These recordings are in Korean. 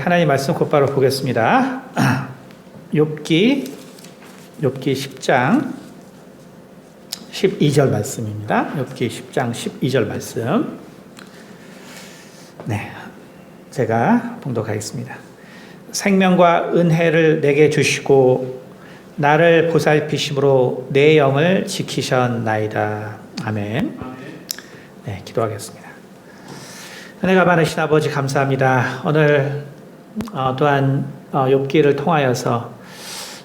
하나님 말씀 곧바로 보겠습니다. 욥기 10장 12절 말씀입니다. 욥기 10장 12절 말씀. 네, 제가 봉독하겠습니다. 생명과 은혜를 내게 주시고 나를 보살피심으로 내 영을 지키셨나이다. 아멘. 네, 기도하겠습니다. 은혜가 많으신 아버지 감사합니다. 오늘 또한 욥기를 통하여서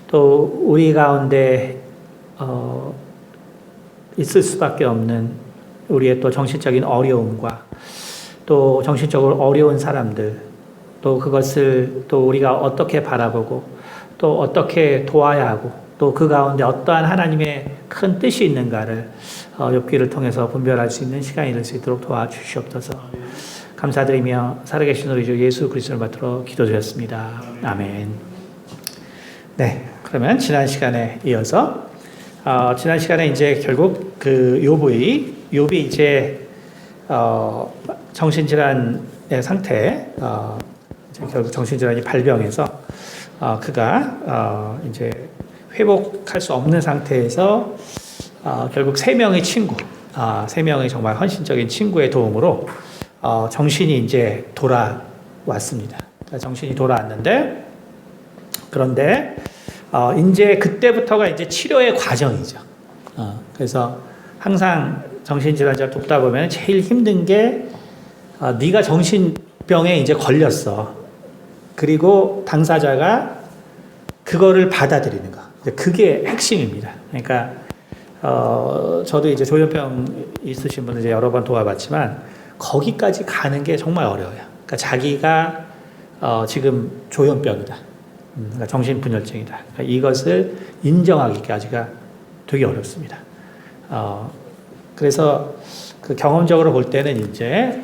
또 우리 가운데 있을 수밖에 없는 우리의 또 정신적인 어려움과 또 정신적으로 어려운 사람들, 또 그것을 또 우리가 어떻게 바라보고 또 어떻게 도와야 하고 또 그 가운데 어떠한 하나님의 큰 뜻이 있는가를 욥기를 통해서 분별할 수 있는 시간이 될 수 있도록 도와주시옵소서. 감사드리며 살아계신 우리 주 예수 그리스도를 받들어 기도드렸습니다. 아멘. 네, 그러면 지난 시간에 이어서 지난 시간에 이제 결국 그 욥이 이제 정신질환의 상태, 이제 결국 정신질환이 발병해서 그가 이제 회복할 수 없는 상태에서 결국 세 명의 친구, 세 명의 정말 헌신적인 친구의 도움으로 정신이 이제 돌아왔습니다. 정신이 돌아왔는데, 그런데 이제 그때부터가 이제 치료의 과정이죠. 그래서 항상 정신질환자를 돕다 보면 제일 힘든 게 네가 정신병에 이제 걸렸어. 그리고 당사자가 그거를 받아들이는 거. 그게 핵심입니다. 그러니까 저도 이제 조현병 있으신 분들 이제 여러 번 도와봤지만 거기까지 가는 게 정말 어려워요. 그러니까 자기가 지금 조현병이다. 그러니까 정신분열증이다. 그러니까 이것을 인정하기까지가 되게 어렵습니다. 그래서 그 경험적으로 볼 때는 이제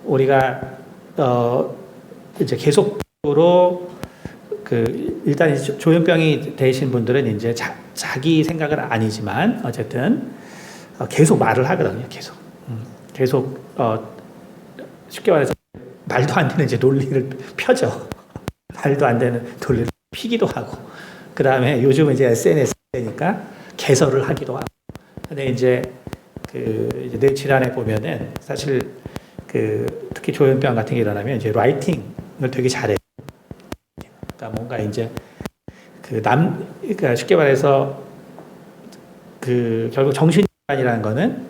우리가 이제 계속적으로 일단 조현병이 되신 분들은 이제 자기 생각은 아니지만 어쨌든 계속 말을 하거든요. 계속 쉽게 말해서 말도 안 되는 이제 논리를 펴죠. 말도 안 되는 논리를 피기도 하고, 그 다음에 요즘은 이제 SNS니까 개설을 하기도 하고. 근데 이제 뇌 질환에 보면은 사실 특히 조현병 같은 게 일어나면 이제 라이팅을 되게 잘해요. 그러니까 뭔가 이제 그러니까 쉽게 말해서 결국 정신질환이라는 거는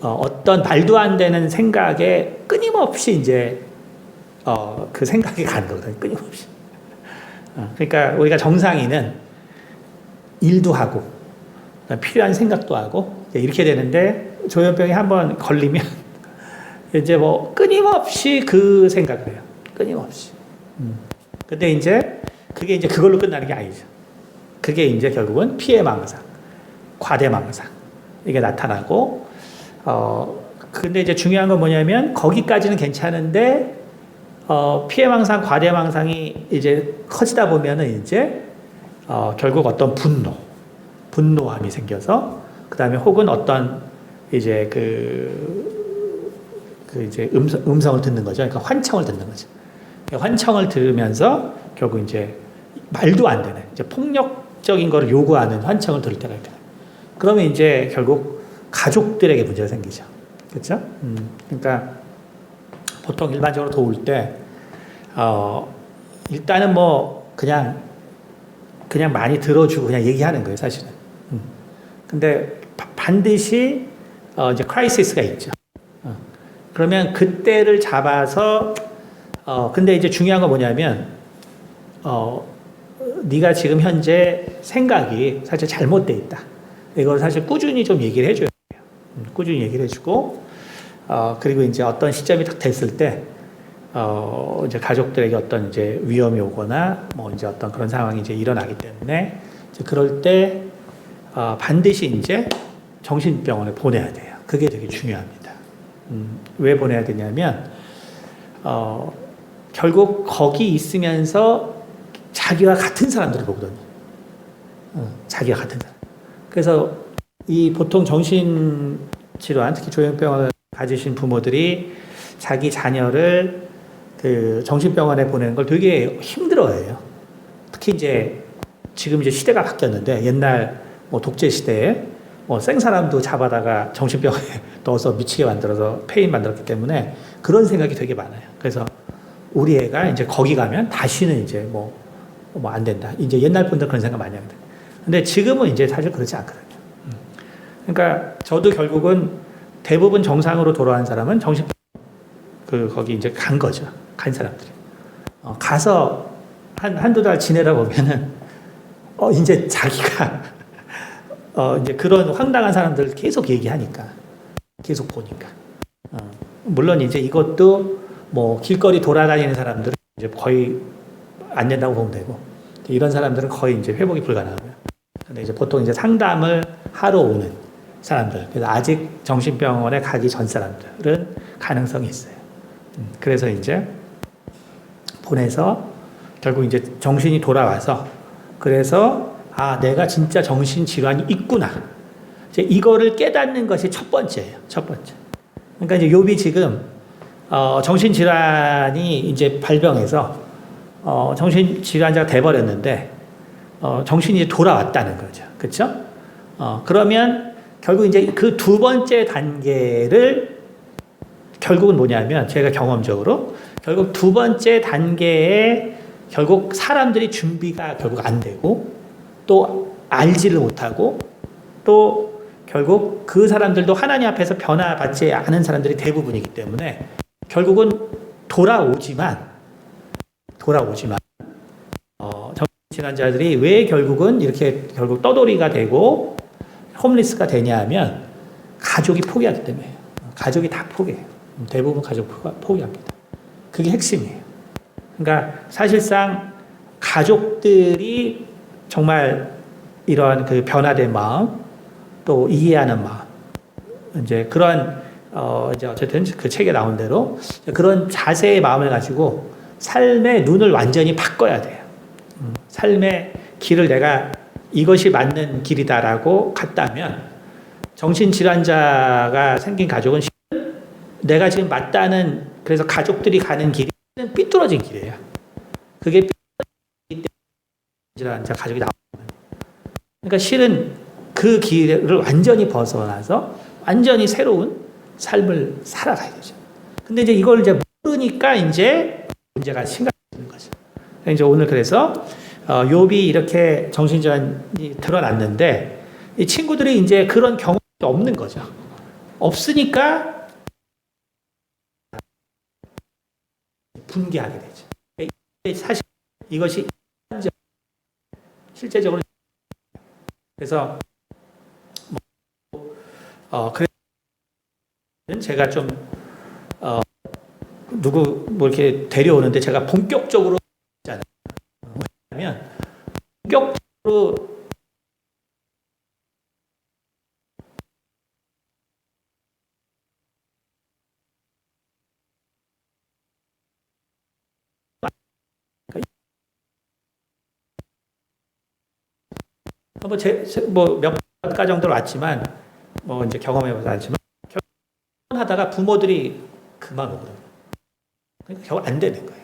어떤 말도 안 되는 생각에 끊임없이 이제 그 생각이 가는 거거든요. 끊임없이. 그러니까 우리가 정상인은 일도 하고 필요한 생각도 하고 이렇게 되는데 조현병이 한번 걸리면 이제 뭐 끊임없이 그 생각을 해요. 끊임없이. 근데 이제 그게 이제 그걸로 끝나는 게 아니죠. 그게 이제 결국은 피해망상, 과대망상 이게 나타나고. 근데 이제 중요한 건 뭐냐면 거기까지는 괜찮은데 피해망상, 과대망상이 이제 커지다 보면은 이제 결국 어떤 분노함이 생겨서 그 다음에 혹은 어떤 이제 이제 음성을 듣는 거죠. 그러니까 환청을 듣는 거죠. 환청을 들으면서 결국 이제 말도 안 되는 이제 폭력적인 거를 요구하는 환청을 들을 때가 있다. 그러면 이제 결국 가족들에게 문제가 생기죠. 그렇죠? 그러니까 보통 일반적으로 도울 때 일단은 뭐 그냥 많이 들어주고 그냥 얘기하는 거예요, 사실은. 근데 반드시 이제 크라이시스가 있죠. 그러면 그때를 잡아서 근데 이제 중요한 건 뭐냐면 네가 지금 현재 생각이 사실 잘못돼 있다. 이걸 사실 꾸준히 좀 얘기를 해줘야 돼요. 꾸준히 얘기를 해주고 그리고 이제 어떤 시점이 딱 됐을 때 이제 가족들에게 어떤 이제 위험이 오거나 뭐 이제 어떤 그런 상황이 이제 일어나기 때문에 이제 그럴 때 반드시 이제 정신병원에 보내야 돼요. 그게 되게 중요합니다. 왜 보내야 되냐면 결국 거기 있으면서 자기와 같은 사람들을 보거든요. 자기와 같은 사람. 그래서 이 보통 정신질환, 특히 조현병을 가지신 부모들이 자기 자녀를 그 정신병원에 보내는 걸 되게 힘들어해요. 특히 이제 지금 이제 시대가 바뀌었는데 옛날 뭐 독재 시대에 뭐 생사람도 잡아다가 정신병원에 넣어서 미치게 만들어서 폐인 만들었기 때문에 그런 생각이 되게 많아요. 그래서 우리 애가 이제 거기 가면 다시는 이제 뭐 안 된다. 이제 옛날 분들 그런 생각 많이 합니다. 근데 지금은 이제 사실 그렇지 않거든요. 그러니까 저도 결국은 대부분 정상으로 돌아온 사람은 정신병원 거기 이제 간 거죠. 간 사람들이. 가서 한두 달 지내다 보면은 이제 자기가 이제 그런 황당한 사람들 계속 얘기하니까 계속 보니까 물론 이제 이것도 뭐 길거리 돌아다니는 사람들은 이제 거의 안 된다고 보면 되고 이런 사람들은 거의 이제 회복이 불가능하고요. 근데 이제 보통 이제 상담을 하러 오는 사람들, 그래서 아직 정신병원에 가기 전 사람들은 가능성이 있어요. 그래서 이제 보내서 결국 이제 정신이 돌아와서 그래서 내가 진짜 정신질환이 있구나. 이제 이거를 깨닫는 것이 첫 번째예요. 첫 번째. 그러니까 이제 욥이 지금 정신질환이 이제 발병해서 정신질환자가 돼버렸는데 정신이 돌아왔다는 거죠. 그렇죠? 그러면 결국 이제 그 두 번째 단계를 결국은 뭐냐면 제가 경험적으로 결국 두 번째 단계에 결국 사람들이 준비가 결국 안 되고 또 알지를 못하고 또 결국 그 사람들도 하나님 앞에서 변화받지 않은 사람들이 대부분이기 때문에 결국은 돌아오지만 정신질환자들이 왜 결국은 이렇게 결국 떠돌이가 되고 홈리스가 되냐 하면 가족이 포기하기 때문에 가족이 다 포기해요. 대부분 가족 포기합니다. 그게 핵심이에요. 그러니까 사실상 가족들이 정말 이러한 그 변화된 마음 또 이해하는 마음 이제 그런 이제 어쨌든 그 책에 나온 대로 그런 자세의 마음을 가지고 삶의 눈을 완전히 바꿔야 돼요. 삶의 길을 내가 이것이 맞는 길이다라고 갔다면 정신질환자가 생긴 가족은 내가 지금 맞다는 그래서 가족들이 가는 길이 삐뚤어진 길이에요. 그게 질환자 가족이 나오는 거예요. 그러니까 실은 그 길을 완전히 벗어나서 완전히 새로운 삶을 살아가야 되죠. 근데 이제 이걸 이제 모르니까 이제 문제가 심각해지는 거죠. 이제 오늘 그래서 욥이 이렇게 정신질환이 드러났는데 이 친구들이 이제 그런 경험이 없는 거죠. 없으니까 분개하게 되죠. 사실 이것이 실제적으로 그래서 그래서 제가 좀 누구 뭐 이렇게 데려오는데 제가 본격적으로 하잖아요. 뭐냐면 본격적으로 뭐몇 가 정도로 왔지만 뭐 이제 경험해보지 않지만 하다가 부모들이 그만 오거든요. 그러니까 결국 안 되는 거예요.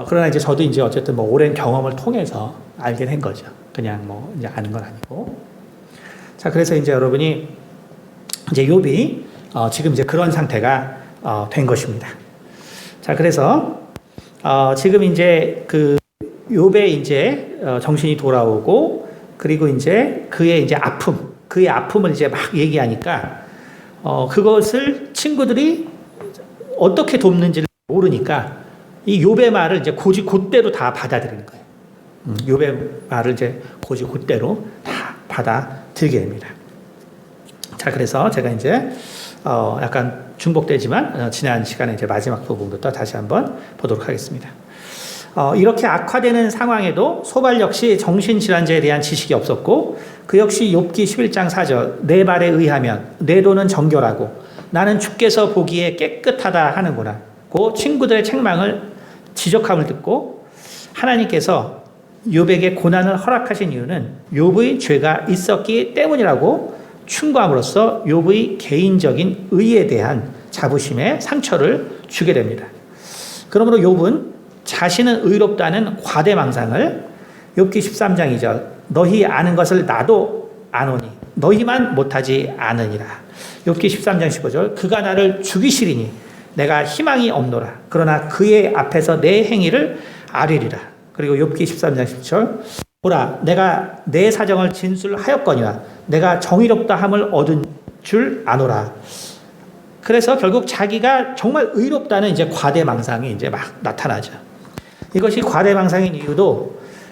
그러나 이제 저도 이제 어쨌든 뭐 오랜 경험을 통해서 알게 된 거죠. 그냥 뭐 이제 아는 건 아니고. 자, 그래서 이제 여러분이 이제 욥이 지금 이제 그런 상태가 된 것입니다. 자, 그래서 지금 이제 그 욥의 이제 정신이 돌아오고 그리고 이제 그의 이제 그의 아픔을 이제 막 얘기하니까 그것을 친구들이 어떻게 돕는지를 모르니까 이 욥의 말을 이제 곧대로 다 받아들이는 거예요. 욥의 말을 이제 곧대로 다 받아들이게 됩니다. 자, 그래서 제가 이제 약간 중복되지만 지난 시간에 이제 마지막 부분부터 다시 한번 보도록 하겠습니다. 이렇게 악화되는 상황에도 소발 역시 정신질환자에 대한 지식이 없었고 그 역시 욥기 11장 4절 내 말에 의하면 내 도는 정결하고 나는 주께서 보기에 깨끗하다 하는구나 고 친구들의 책망을 지적함을 듣고 하나님께서 욥에게 고난을 허락하신 이유는 욥의 죄가 있었기 때문이라고 충고함으로써 욥의 개인적인 의에 대한 자부심에 상처를 주게 됩니다. 그러므로 욥은 자신은 의롭다는 과대망상을 욥기 13장 2절 너희 아는 것을 나도 아노니 너희만 못하지 않으니라. 욥기 13장 15절 그가 나를 죽이시리니 내가 희망이 없노라. 그러나 그의 앞에서 내 행위를 아뢰리라. 그리고 욥기 13장 10절 보라 내가 내 사정을 진술하였거니와 내가 정의롭다 함을 얻은 줄 아노라. 그래서 결국 자기가 정말 의롭다는 이제 과대망상이 이제 막 나타나죠. 이것이 과대망상인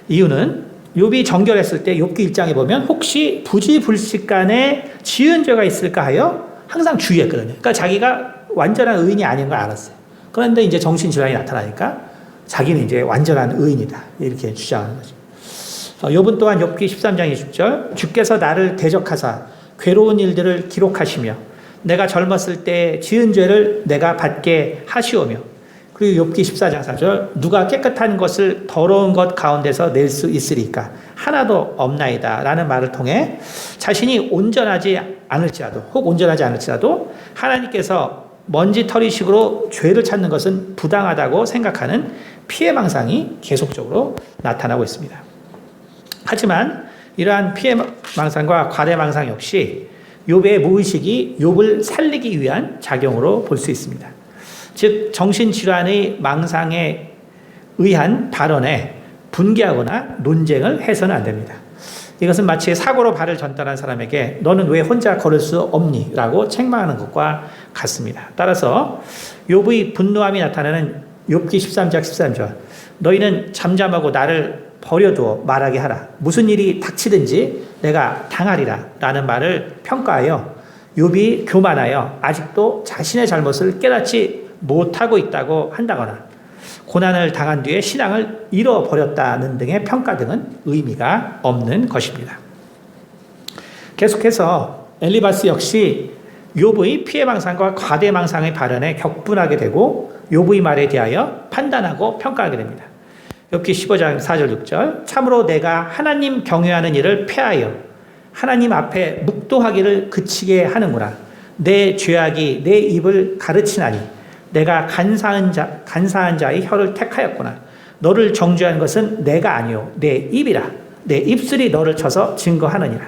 이유는 욥이 정결했을 때 욥기 1장에 보면 혹시 부지불식간에 지은 죄가 있을까 하여 항상 주의했거든요. 그러니까 자기가 완전한 의인이 아닌 걸 알았어요. 그런데 이제 정신질환이 나타나니까 자기는 이제 완전한 의인이다. 이렇게 주장하는 거죠. 욥은 또한 욥기 13장 20절 주께서 나를 대적하사 괴로운 일들을 기록하시며 내가 젊었을 때 지은 죄를 내가 받게 하시오며 그리고 욥기 14장 4절 누가 깨끗한 것을 더러운 것 가운데서 낼 수 있으리까 하나도 없나이다 라는 말을 통해 자신이 온전하지 않을지라도 하나님께서 먼지털이식으로 죄를 찾는 것은 부당하다고 생각하는 피해망상이 계속적으로 나타나고 있습니다. 하지만 이러한 피해망상과 과대망상 역시 욥의 무의식이 욥을 살리기 위한 작용으로 볼 수 있습니다. 즉 정신질환의 망상에 의한 발언에 분개하거나 논쟁을 해서는 안 됩니다. 이것은 마치 사고로 발을 전달한 사람에게 너는 왜 혼자 걸을 수 없니? 라고 책망하는 것과 같습니다. 따라서 욥의 분노함이 나타나는 욥기 13장 13절 너희는 잠잠하고 나를 버려두어 말하게 하라. 무슨 일이 닥치든지 내가 당하리라 라는 말을 평가하여 욥이 교만하여 아직도 자신의 잘못을 깨닫지 못하고 있다고 한다거나 고난을 당한 뒤에 신앙을 잃어버렸다는 등의 평가 등은 의미가 없는 것입니다. 계속해서 엘리바스 역시 욥의 피해망상과 과대망상의 발언에 격분하게 되고 욥의 말에 대하여 판단하고 평가하게 됩니다. 욥기 15장 4절 6절 참으로 내가 하나님 경외하는 일을 폐하여 하나님 앞에 묵도하기를 그치게 하는구나. 내 죄악이 내 입을 가르치나니 내가 간사한 자의 혀를 택하였구나. 너를 정죄한 것은 내가 아니요 내 입이라. 내 입술이 너를 쳐서 증거하느니라.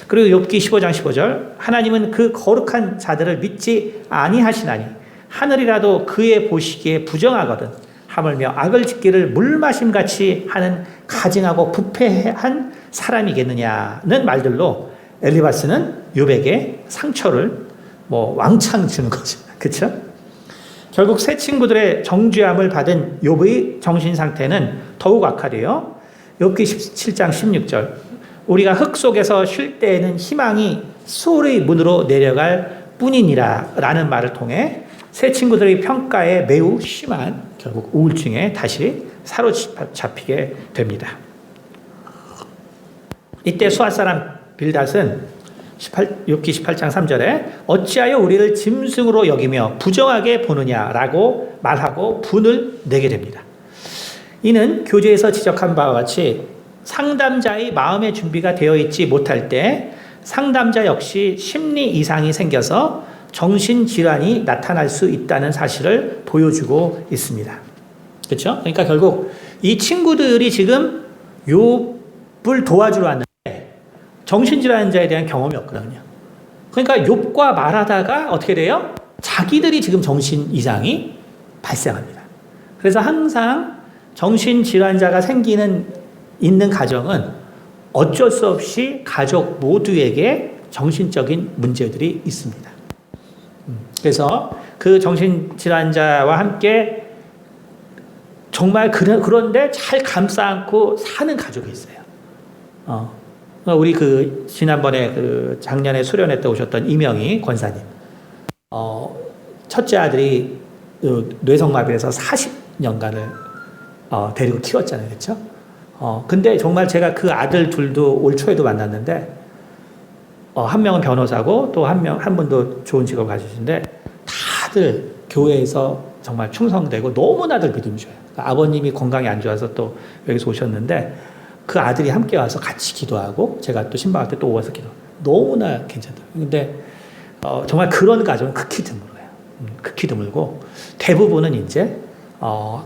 그리고 욥기 15장 15절 하나님은 그 거룩한 자들을 믿지 아니하시나니 하늘이라도 그의 보시기에 부정하거든 하물며 악을 짓기를 물마심같이 하는 가증하고 부패한 사람이겠느냐는 말들로 엘리바스는 욥에게 상처를 왕창 주는 거죠. 그렇죠? 결국 세 친구들의 정죄함을 받은 욥의 정신 상태는 더욱 악화되어 욥기 17장 16절 우리가 흙 속에서 쉴 때에는 희망이 수월의 문으로 내려갈 뿐이니라 라는 말을 통해 세 친구들의 평가에 매우 심한 결국 우울증에 다시 사로잡히게 됩니다. 이때 수앗 사람 빌닷은 욥기 18장 3절에 어찌하여 우리를 짐승으로 여기며 부정하게 보느냐라고 말하고 분을 내게 됩니다. 이는 교재에서 지적한 바와 같이 상담자의 마음의 준비가 되어 있지 못할 때 상담자 역시 심리 이상이 생겨서 정신질환이 나타날 수 있다는 사실을 보여주고 있습니다. 그렇죠? 그러니까 결국 이 친구들이 지금 욥을 도와주러 왔는데 정신질환자에 대한 경험이 없거든요. 그러니까 욥과 말하다가 어떻게 돼요? 자기들이 지금 정신 이상이 발생합니다. 그래서 항상 정신질환자가 있는 가정은 어쩔 수 없이 가족 모두에게 정신적인 문제들이 있습니다. 그래서 그 정신질환자와 함께 정말 그런데 잘 감싸 안고 사는 가족이 있어요. 우리 지난번에 작년에 수련회 때 오셨던 이명희 권사님. 첫째 아들이 뇌성마비에서 40년간을 데리고 키웠잖아요. 그렇죠? 근데 정말 제가 그 아들 둘도 올 초에도 만났는데 한 명은 변호사고 또 한 분도 좋은 직업을 가지신데 다들 교회에서 정말 충성되고 너무나들 믿음이 좋아요. 그러니까 아버님이 건강이 안 좋아서 또 여기서 오셨는데 그 아들이 함께 와서 같이 기도하고 제가 또 신방할 때 또 와서 기도하고 너무나 괜찮더라고요. 근데 정말 그런 가정은 극히 드물어요. 극히 드물고 대부분은 이제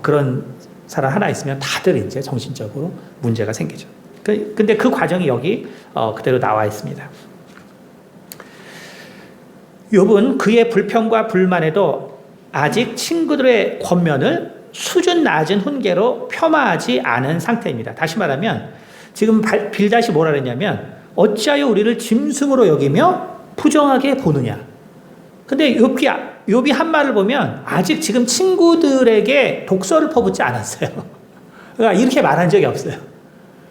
그런 사람 하나 있으면 다들 이제 정신적으로 문제가 생기죠. 근데 그 과정이 여기 그대로 나와 있습니다. 욥은 그의 불평과 불만에도 아직 친구들의 권면을 수준 낮은 훈계로 폄하하지 않은 상태입니다. 다시 말하면 지금 빌닷이 뭐라 그랬냐면 어찌하여 우리를 짐승으로 여기며 부정하게 보느냐. 근데 욥이 한 말을 보면 아직 지금 친구들에게 독서를 퍼붓지 않았어요. 그러니까 이렇게 말한 적이 없어요.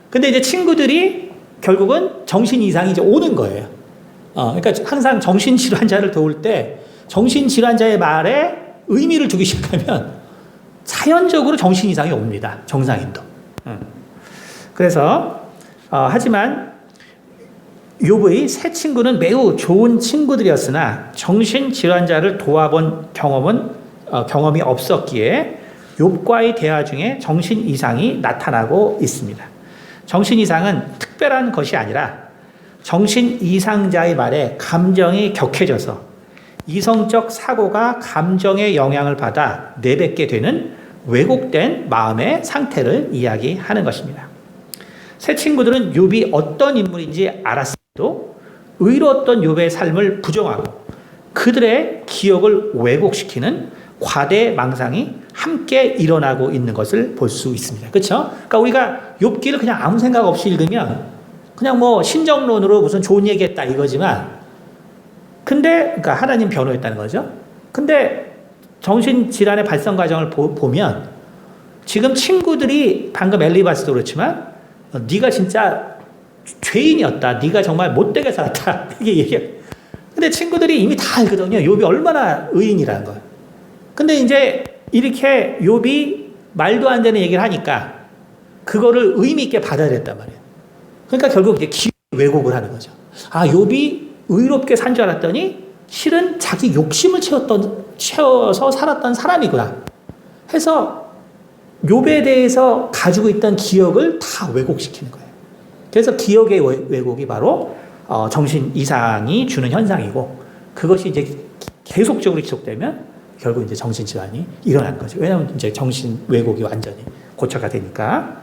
근데 이제 친구들이 결국은 정신 이상이 이제 오는 거예요. 그러니까 항상 정신질환자를 도울 때 정신질환자의 말에 의미를 두기 시작하면 자연적으로 정신 이상이 옵니다. 정상인도. 그래서 하지만 욥의 새 친구는 매우 좋은 친구들이었으나 정신질환자를 도와본 경험이 없었기에 욥과의 대화 중에 정신 이상이 나타나고 있습니다. 정신 이상은 특별한 것이 아니라 정신 이상자의 말에 감정이 격해져서 이성적 사고가 감정의 영향을 받아 내뱉게 되는 왜곡된 마음의 상태를 이야기하는 것입니다. 새 친구들은 욥이 어떤 인물인지 알았어도 의로웠던 욥의 삶을 부정하고 그들의 기억을 왜곡시키는 과대망상이 함께 일어나고 있는 것을 볼 수 있습니다. 그렇죠? 그러니까 우리가 욥기를 그냥 아무 생각 없이 읽으면 그냥 뭐 신정론으로 무슨 좋은 얘기했다 이거지만 근데 그러니까 하나님 변호했다는 거죠. 근데 정신질환의 발생 과정을 보면 지금 친구들이 방금 엘리바스도 그렇지만 네가 진짜 죄인이었다. 네가 정말 못되게 살았다. 이게 얘기해요. 근데 친구들이 이미 다 알거든요. 욥이 얼마나 의인이라는 걸. 근데 이제 이렇게 욥이 말도 안 되는 얘기를 하니까 그거를 의미 있게 받아들였단 말이에요. 그러니까 결국 이제 기회 왜곡을 하는 거죠. 욥이 의롭게 산 줄 알았더니 실은 자기 욕심을 채워서 살았던 사람이구나 해서 욥에 대해서 가지고 있던 기억을 다 왜곡시키는 거예요. 그래서 기억의 왜곡이 바로 정신 이상이 주는 현상이고 그것이 이제 계속적으로 지속되면 결국 이제 정신질환이 일어나는 거죠. 왜냐하면 이제 정신 왜곡이 완전히 고착화 되니까.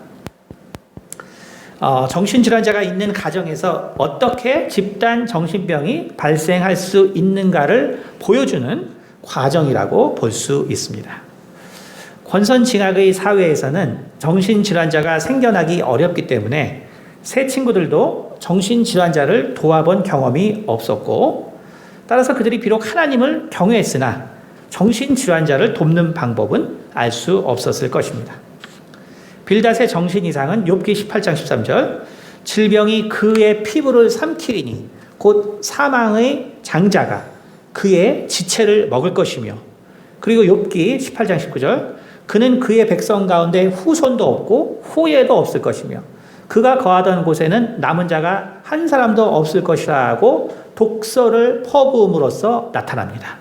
정신질환자가 있는 가정에서 어떻게 집단 정신병이 발생할 수 있는가를 보여주는 과정이라고 볼 수 있습니다. 권선징악의 사회에서는 정신질환자가 생겨나기 어렵기 때문에 새 친구들도 정신질환자를 도와본 경험이 없었고 따라서 그들이 비록 하나님을 경외했으나 정신질환자를 돕는 방법은 알 수 없었을 것입니다. 빌닷의 정신 이상은 욥기 18장 13절 질병이 그의 피부를 삼키리니 곧 사망의 장자가 그의 지체를 먹을 것이며 그리고 욥기 18장 19절 그는 그의 백성 가운데 후손도 없고 후예도 없을 것이며 그가 거하던 곳에는 남은 자가 한 사람도 없을 것이라고 독서를 퍼부음으로써 나타납니다.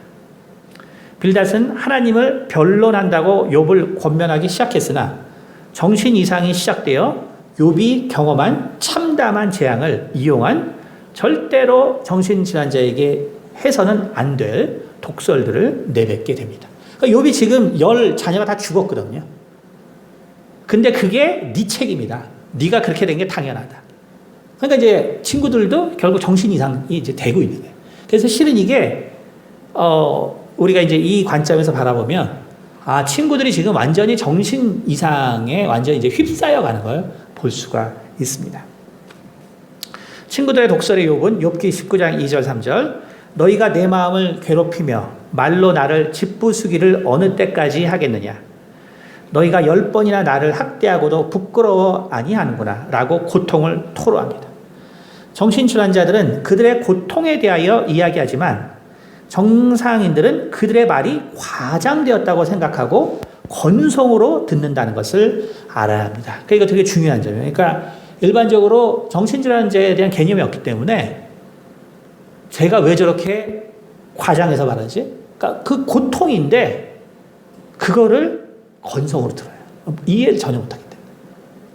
빌닷은 하나님을 변론한다고 욥을 권면하기 시작했으나 정신 이상이 시작되어 욥이 경험한 참담한 재앙을 이용한 절대로 정신질환자에게 해서는 안 될 독설들을 내뱉게 됩니다. 그러니까 욥이 지금 10 자녀가 다 죽었거든요. 근데 그게 네 책임이다. 네가 그렇게 된 게 당연하다. 그러니까 이제 친구들도 결국 정신 이상이 이제 되고 있는 거예요. 그래서 실은 이게 우리가 이제 이 관점에서 바라보면 친구들이 지금 완전히 정신 이상에 완전히 이제 휩싸여 가는 걸 볼 수가 있습니다. 친구들의 독설의 욥은 욥기 19장 2절 3절 너희가 내 마음을 괴롭히며 말로 나를 짓부수기를 어느 때까지 하겠느냐 너희가 10번이나 나를 학대하고도 부끄러워 아니하는구나 라고 고통을 토로합니다. 정신질환자들은 그들의 고통에 대하여 이야기하지만 정상인들은 그들의 말이 과장되었다고 생각하고 건성으로 듣는다는 것을 알아야 합니다. 그러니까 되게 중요한 점이에요. 그러니까 일반적으로 정신질환자에 대한 개념이 없기 때문에 제가 왜 저렇게 과장해서 말하지? 그러니까 그 고통인데 그거를 건성으로 들어요. 이해를 전혀 못하기 때문에.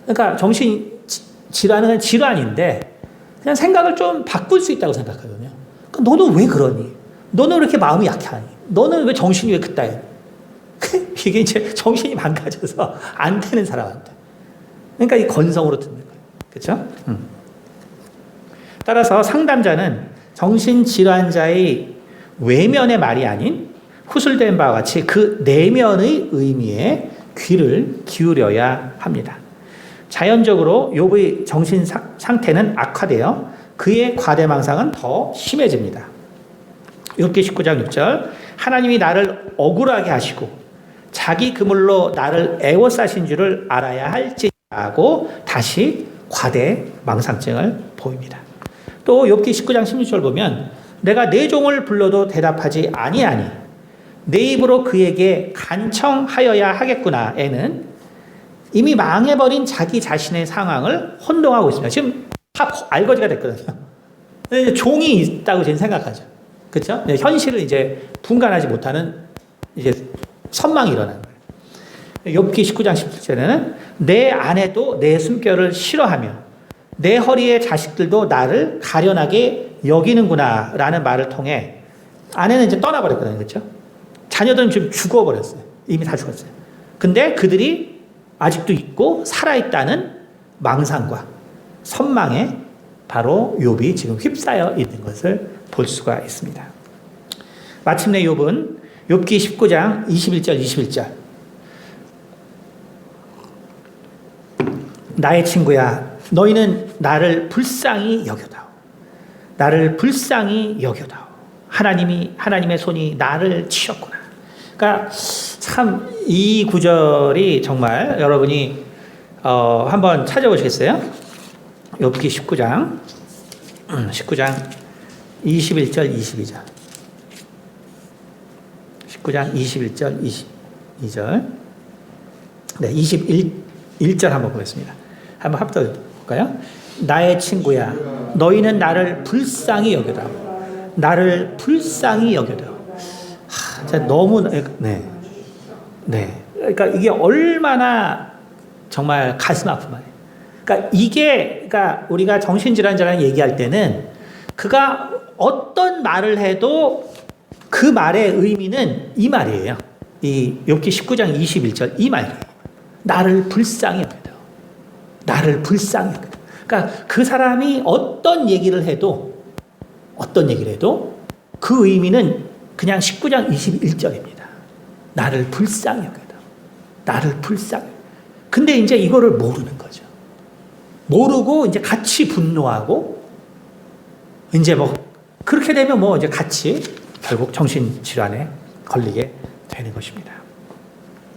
그러니까 정신질환은 그냥 질환인데 그냥 생각을 좀 바꿀 수 있다고 생각하거든요. 그러니까 너는 왜 그러니? 너는 왜 이렇게 마음이 약하니? 너는 왜 정신이 왜 그따위? 이게 이제 정신이 망가져서 안 되는 사람한테. 그러니까 이 건성으로 듣는 거예요. 그렇죠? 따라서 상담자는 정신질환자의 외면의 말이 아닌 후술된 바와 같이 그 내면의 의미에 귀를 기울여야 합니다. 자연적으로 욥의 정신 상태는 악화되어 그의 과대망상은 더 심해집니다. 욥기 19장 6절 하나님이 나를 억울하게 하시고 자기 그물로 나를 애워싸신 줄을 알아야 할지라고 다시 과대망상증을 보입니다. 또 욥기 19장 16절 보면 내가 내 종을 불러도 대답하지 아니하니 내 입으로 그에게 간청하여야 하겠구나에는 이미 망해버린 자기 자신의 상황을 혼동하고 있습니다. 지금 다 알거지가 됐거든요. 종이 있다고 저는 생각하죠. 그렇죠? 현실을 이제 분간하지 못하는 이제 선망이 일어나는 거예요. 욥기 19장 17절에는 내 아내도 내 숨결을 싫어하며 내 허리의 자식들도 나를 가련하게 여기는구나라는 말을 통해 아내는 이제 떠나버렸거든요. 그렇죠? 자녀들은 지금 죽어버렸어요. 이미 다 죽었어요. 근데 그들이 아직도 있고 살아있다는 망상과 선망에 바로 욥이 지금 휩싸여 있는 것을 볼 수가 있습니다. 마침내 욥은 욥기 19장 21절 21절 나의 친구야 너희는 나를 불쌍히 여겨다오. 나를 불쌍히 여겨다오. 하나님의 손이 나를 치셨구나. 그러니까 참 이 구절이 정말 여러분이 한번 찾아보시겠어요? 욥기 19장 21절 22절 19장 21절 22절 네, 21절 한번 보겠습니다. 한번 합독해 볼까요? 나의 친구야 너희는 나를 불쌍히 여겨다. 나를 불쌍히 여겨다. 너무 네. 그러니까 이게 얼마나 정말 가슴 아픈 말이에요. 그러니까 우리가 정신질환자랑 얘기할 때는 그가 어떤 말을 해도 그 말의 의미는 이 말이에요. 이 욥기 19장 21절 이 말이에요. 나를 불쌍히 여겨다. 나를 불쌍히 여겨다. 그러니까 그 사람이 어떤 얘기를 해도 그 의미는 그냥 19장 21절입니다. 나를 불쌍히 여겨다. 나를 불쌍히. 근데 이제 이거를 모르는 거죠. 모르고 이제 같이 분노하고 이제 뭐 그렇게 되면 뭐 이제 같이 결국 정신질환에 걸리게 되는 것입니다.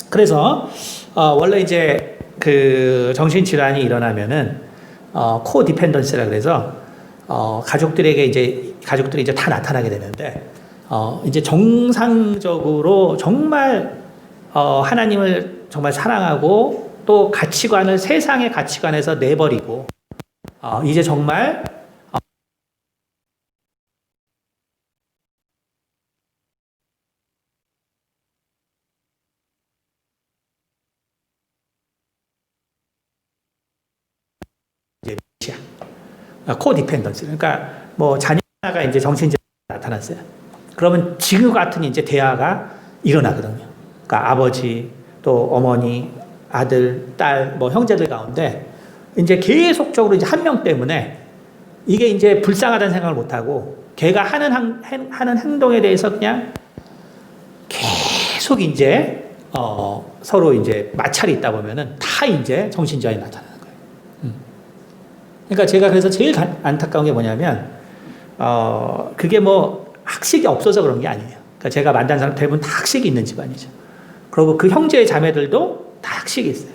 그래서 원래 이제 그 정신질환이 일어나면은 코디펜던스라 그래서 가족들이 이제 다 나타나게 되는데 이제 정상적으로 정말 하나님을 정말 사랑하고 또 가치관을 세상의 가치관에서 내버리고 이제 정말 이제 코디펜던스 그러니까 뭐 자녀가 이제 정신질환이 나타났어요. 그러면 지금 같은 이제 대화가 일어나거든요. 그러니까 아버지 또 어머니 아들 딸 뭐 형제들 가운데 이제 계속적으로 이제 한 명 때문에 이게 이제 불쌍하다는 생각을 못 하고 걔가 하는 행동에 대해서 그냥 계속 이제 서로 이제 마찰이 있다 보면은 다 이제 정신질환이 나타나는 거예요. 그러니까 제가 그래서 제일 안타까운 게 뭐냐면 그게 뭐 학식이 없어서 그런 게 아니에요. 그러니까 제가 만난 사람 대부분 다 학식이 있는 집안이죠. 그리고 그 형제 자매들도 다 학식이 있어요.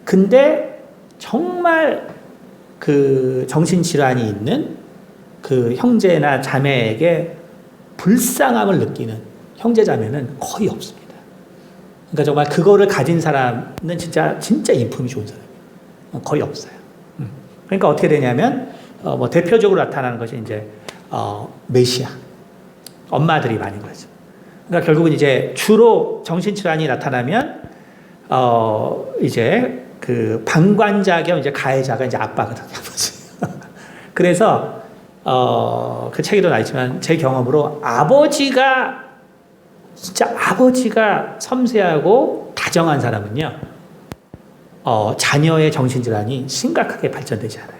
근데 정말 그 정신질환이 있는 그 형제나 자매에게 불쌍함을 느끼는 형제 자매는 거의 없습니다. 그러니까 정말 그거를 가진 사람은 진짜 인품이 좋은 사람이에요. 거의 없어요. 그러니까 어떻게 되냐면 뭐 대표적으로 나타나는 것이 이제 메시아 엄마들이 많은 거죠. 그러니까 결국은 이제 주로 정신질환이 나타나면 이제 그 방관자 겸 이제 가해자가 이제 아빠거든요. 그래서 그 책에도 나와 있지만 제 경험으로 진짜 아버지가 섬세하고 다정한 사람은요, 자녀의 정신질환이 심각하게 발전되지 않아요.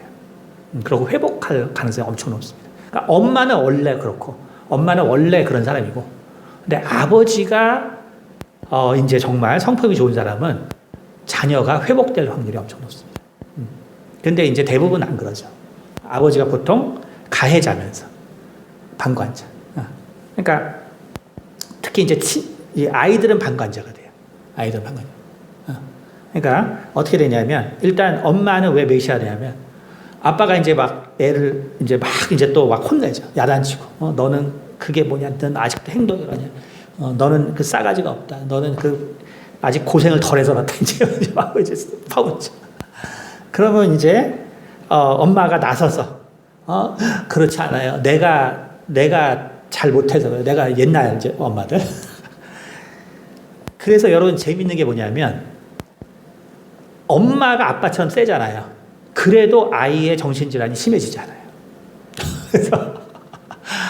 그리고 회복할 가능성이 엄청 높습니다. 그러니까 엄마는 원래 그렇고, 엄마는 원래 그런 사람이고, 근데 아버지가 이제 정말 성품이 좋은 사람은 자녀가 회복될 확률이 엄청 높습니다. 근데 이제 대부분 안 그러죠. 아버지가 보통 가해자면서 방관자. 그러니까 특히 이제 이 아이들은 방관자가 돼요. 아이들은 방관자. 그러니까 어떻게 되냐면, 일단 엄마는 왜 맹시하냐면, 아빠가 이제 막 애를 이제 또 막 혼내죠. 야단치고. 너는 그게 뭐냐? 넌 아직도 행동이 그러냐? 너는 그 싸가지가 없다. 너는 그 아직 고생을 덜 해서 그렇다. 이제 막 이제 파묻죠. 그러면 이제 엄마가 나서서 그렇지 않아요. 내가 잘 못해서 그래요. 내가 옛날 이제 엄마들. 그래서 여러분 재밌는 게 뭐냐면, 엄마가 아빠처럼 세잖아요. 그래도 아이의 정신질환이 심해지지 않아요. 그래서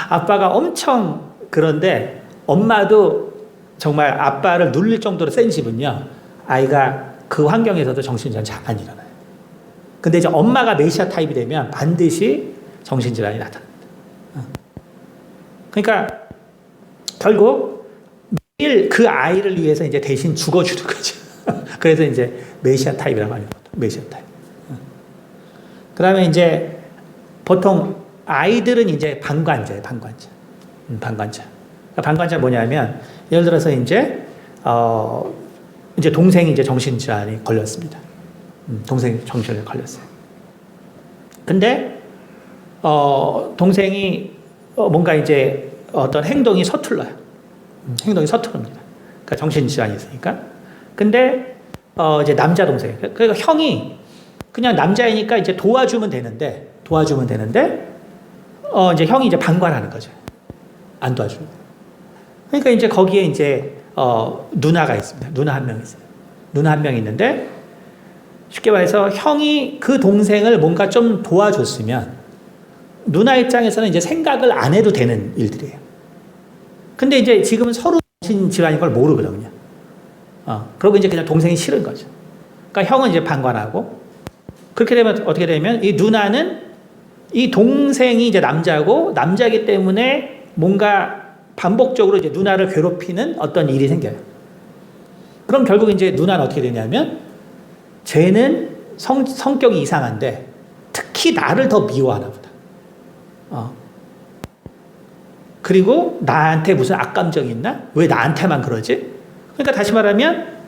아빠가 엄청 그런데 엄마도 정말 아빠를 눌릴 정도로 센 집은요, 아이가 그 환경에서도 정신질환이 잘 안 일어나요. 근데 이제 엄마가 메시아 타입이 되면 반드시 정신질환이 나타납니다. 그러니까 결국 매일 그 아이를 위해서 이제 대신 죽어주는 거죠. 그래서 이제 메시아 타입이라고 하는 거죠. 메시아 타입. 그 다음에 이제 보통 아이들은 이제 방관자예요. 방관자. 방관자. 방관자 뭐냐면, 예를 들어서 이제 동생이 이제 정신질환이 걸렸습니다. 동생이 정신질환이 걸렸어요. 근데 동생이 뭔가 이제 어떤 행동이 서툴러요. 행동이 서투릅니다. 그러니까 정신질환이 있으니까. 근데 이제 남자 동생. 그러니까 형이 그냥 남자이니까 이제 도와주면 되는데 이제 형이 이제 방관하는 거죠. 안 도와주고. 그러니까 이제 거기에 이제 누나가 있습니다. 누나 한 명 있어요. 누나 한 명 있는데, 쉽게 말해서 형이 그 동생을 뭔가 좀 도와줬으면 누나 입장에서는 이제 생각을 안 해도 되는 일들이에요. 근데 이제 지금은 서로 정신질환인 걸 모르거든요. 그러고 이제 그냥 동생이 싫은 거죠. 그러니까 형은 이제 방관하고, 그렇게 되면 어떻게 되면 이 누나는 이 동생이 이제 남자이기 때문에 뭔가 반복적으로 이제 누나를 괴롭히는 어떤 일이 생겨요. 그럼 결국 이제 누나는 어떻게 되냐면, 쟤는 성격이 이상한데 특히 나를 더 미워하나 보다. 그리고 나한테 무슨 악감정이 있나? 왜 나한테만 그러지? 그러니까 다시 말하면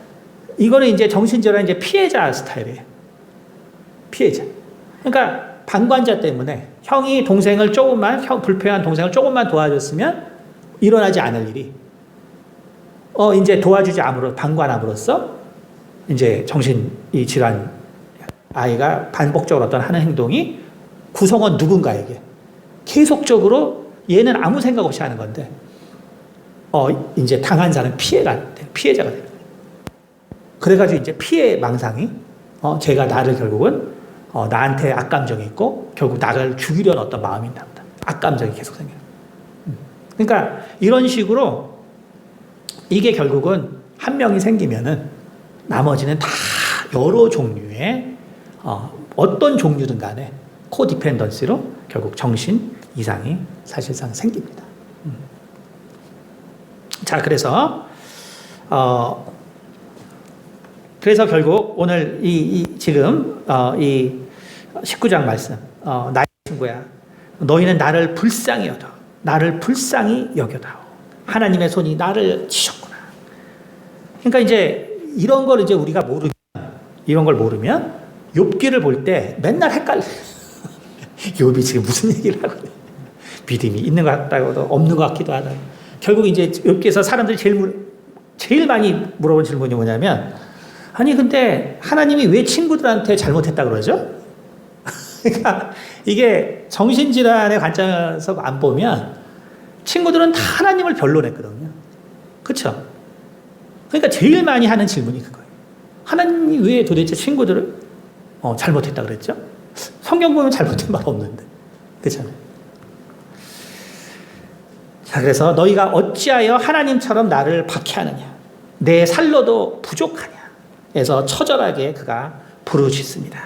이거는 이제 정신질환 이제 피해자 스타일이에요. 피해자. 그러니까 방관자 때문에 형이 동생을 불평한 동생을 조금만 도와줬으면 일어나지 않을 일이, 이제 도와주지 방관함으로써 이제 정신이 질환 아이가 반복적으로 어떤 하는 행동이 구성원 누군가에게 계속적으로, 얘는 아무 생각 없이 하는 건데 이제 당한 사람 피해자가 되는 거예요. 그래가지고 이제 피해 망상이 제가 나를 결국은 나한테 악감정이 있고 결국 나를 죽이려는 어떤 마음이 있나 보다. 악감정이 계속 생겨요. 그러니까 이런 식으로 이게 결국은 한 명이 생기면은 나머지는 다 여러 종류의 어떤 종류든 간에 코디펜던시로 결국 정신 이상이 사실상 생깁니다. 자, 그래서 결국 오늘 지금 이 19장 말씀, 나의 친구야, 너희는 나를 불쌍히 여겨다오. 하나님의 손이 나를 치셨구나. 그러니까 이제 이런 걸 이제 우리가 모르면 욥기를 볼 때 맨날 헷갈려. 욥이 지금 무슨 얘기를 하고 있냐. 믿음이 있는 것 같다고도 없는 것 같기도 하다. 결국 이제 욥기에서 사람들이 제일 많이 물어본 질문이 뭐냐면, 아니 근데 하나님이 왜 친구들한테 잘못했다 그러죠? 그러니까 이게 정신질환의 관점에서 안 보면 친구들은 다 하나님을 변론했거든요. 그렇죠? 그러니까 제일 많이 하는 질문이 그거예요. 하나님이 왜 도대체 친구들을 잘못했다 그랬죠? 성경 보면 잘못된 말 없는데. 그렇잖아요. 자, 그래서 너희가 어찌하여 하나님처럼 나를 박해하느냐? 내 살로도 부족하냐? 그래서 처절하게 그가 부르짖습니다.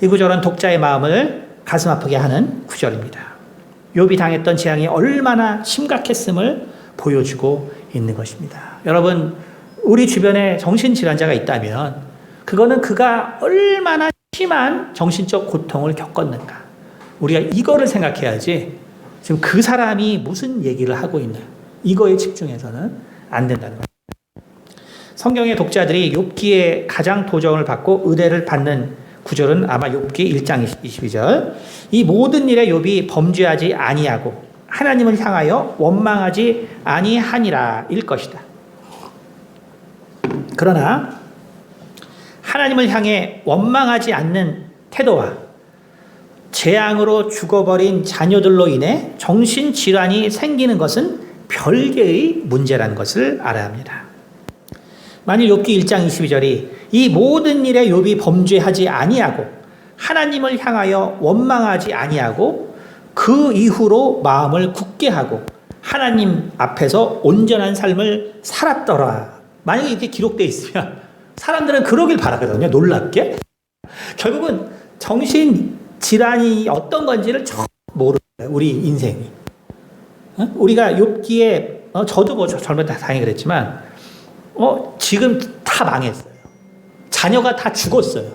이 구절은 독자의 마음을 가슴 아프게 하는 구절입니다. 욥이 당했던 재앙이 얼마나 심각했음을 보여주고 있는 것입니다. 여러분, 우리 주변에 정신질환자가 있다면 그거는 그가 얼마나 심한 정신적 고통을 겪었는가. 우리가 이거를 생각해야지 지금 그 사람이 무슨 얘기를 하고 있나. 이거에 집중해서는 안 된다는 거예요. 성경의 독자들이 욥기에 가장 도전을 받고 의뢰를 받는 구절은 아마 욥기 1장 22절. 이 모든 일에 욥이 범죄하지 아니하고 하나님을 향하여 원망하지 아니하니라 일 것이다. 그러나 하나님을 향해 원망하지 않는 태도와 재앙으로 죽어버린 자녀들로 인해 정신질환이 생기는 것은 별개의 문제라는 것을 알아야 합니다. 만일 욥기 1장 22절이 이 모든 일에 욥이 범죄하지 아니하고 하나님을 향하여 원망하지 아니하고 그 이후로 마음을 굳게 하고 하나님 앞에서 온전한 삶을 살았더라. 만약에 이렇게 기록되어 있으면 사람들은 그러길 바라거든요. 놀랍게. 결국은 정신질환이 어떤 건지를 처음 모르는 거예요. 우리 인생이. 우리가 욥기에 저도 뭐 젊을 때 다행히 그랬지만 지금 다 망했어요. 자녀가 다 죽었어요.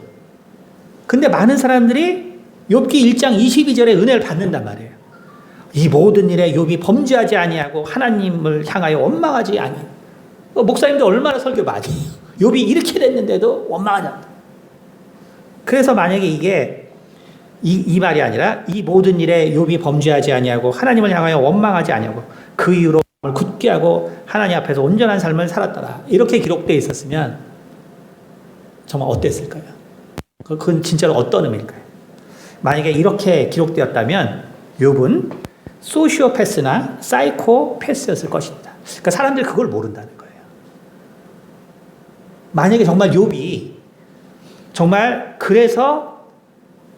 근데 많은 사람들이 욥기 1장 22절의 은혜를 받는단 말이에요. 이 모든 일에 욥이 범죄하지 아니하고 하나님을 향하여 원망하지 아니하고. 목사님도 얼마나 설교 많이 해요. 욥이 이렇게 됐는데도 원망하지 않다. 그래서 만약에 이게 이 말이 아니라 이 모든 일에 욥이 범죄하지 아니하고 하나님을 향하여 원망하지 아니하고 그 이후로 굳게 하고 하나님 앞에서 온전한 삶을 살았더라. 이렇게 기록되어 있었으면 정말 어땠을까요? 그건 진짜로 어떤 의미일까요? 만약에 이렇게 기록되었다면 욥은 소시오패스나 사이코패스였을 것입니다. 그러니까 사람들이 그걸 모른다는 거예요. 만약에 정말 욥이 정말 그래서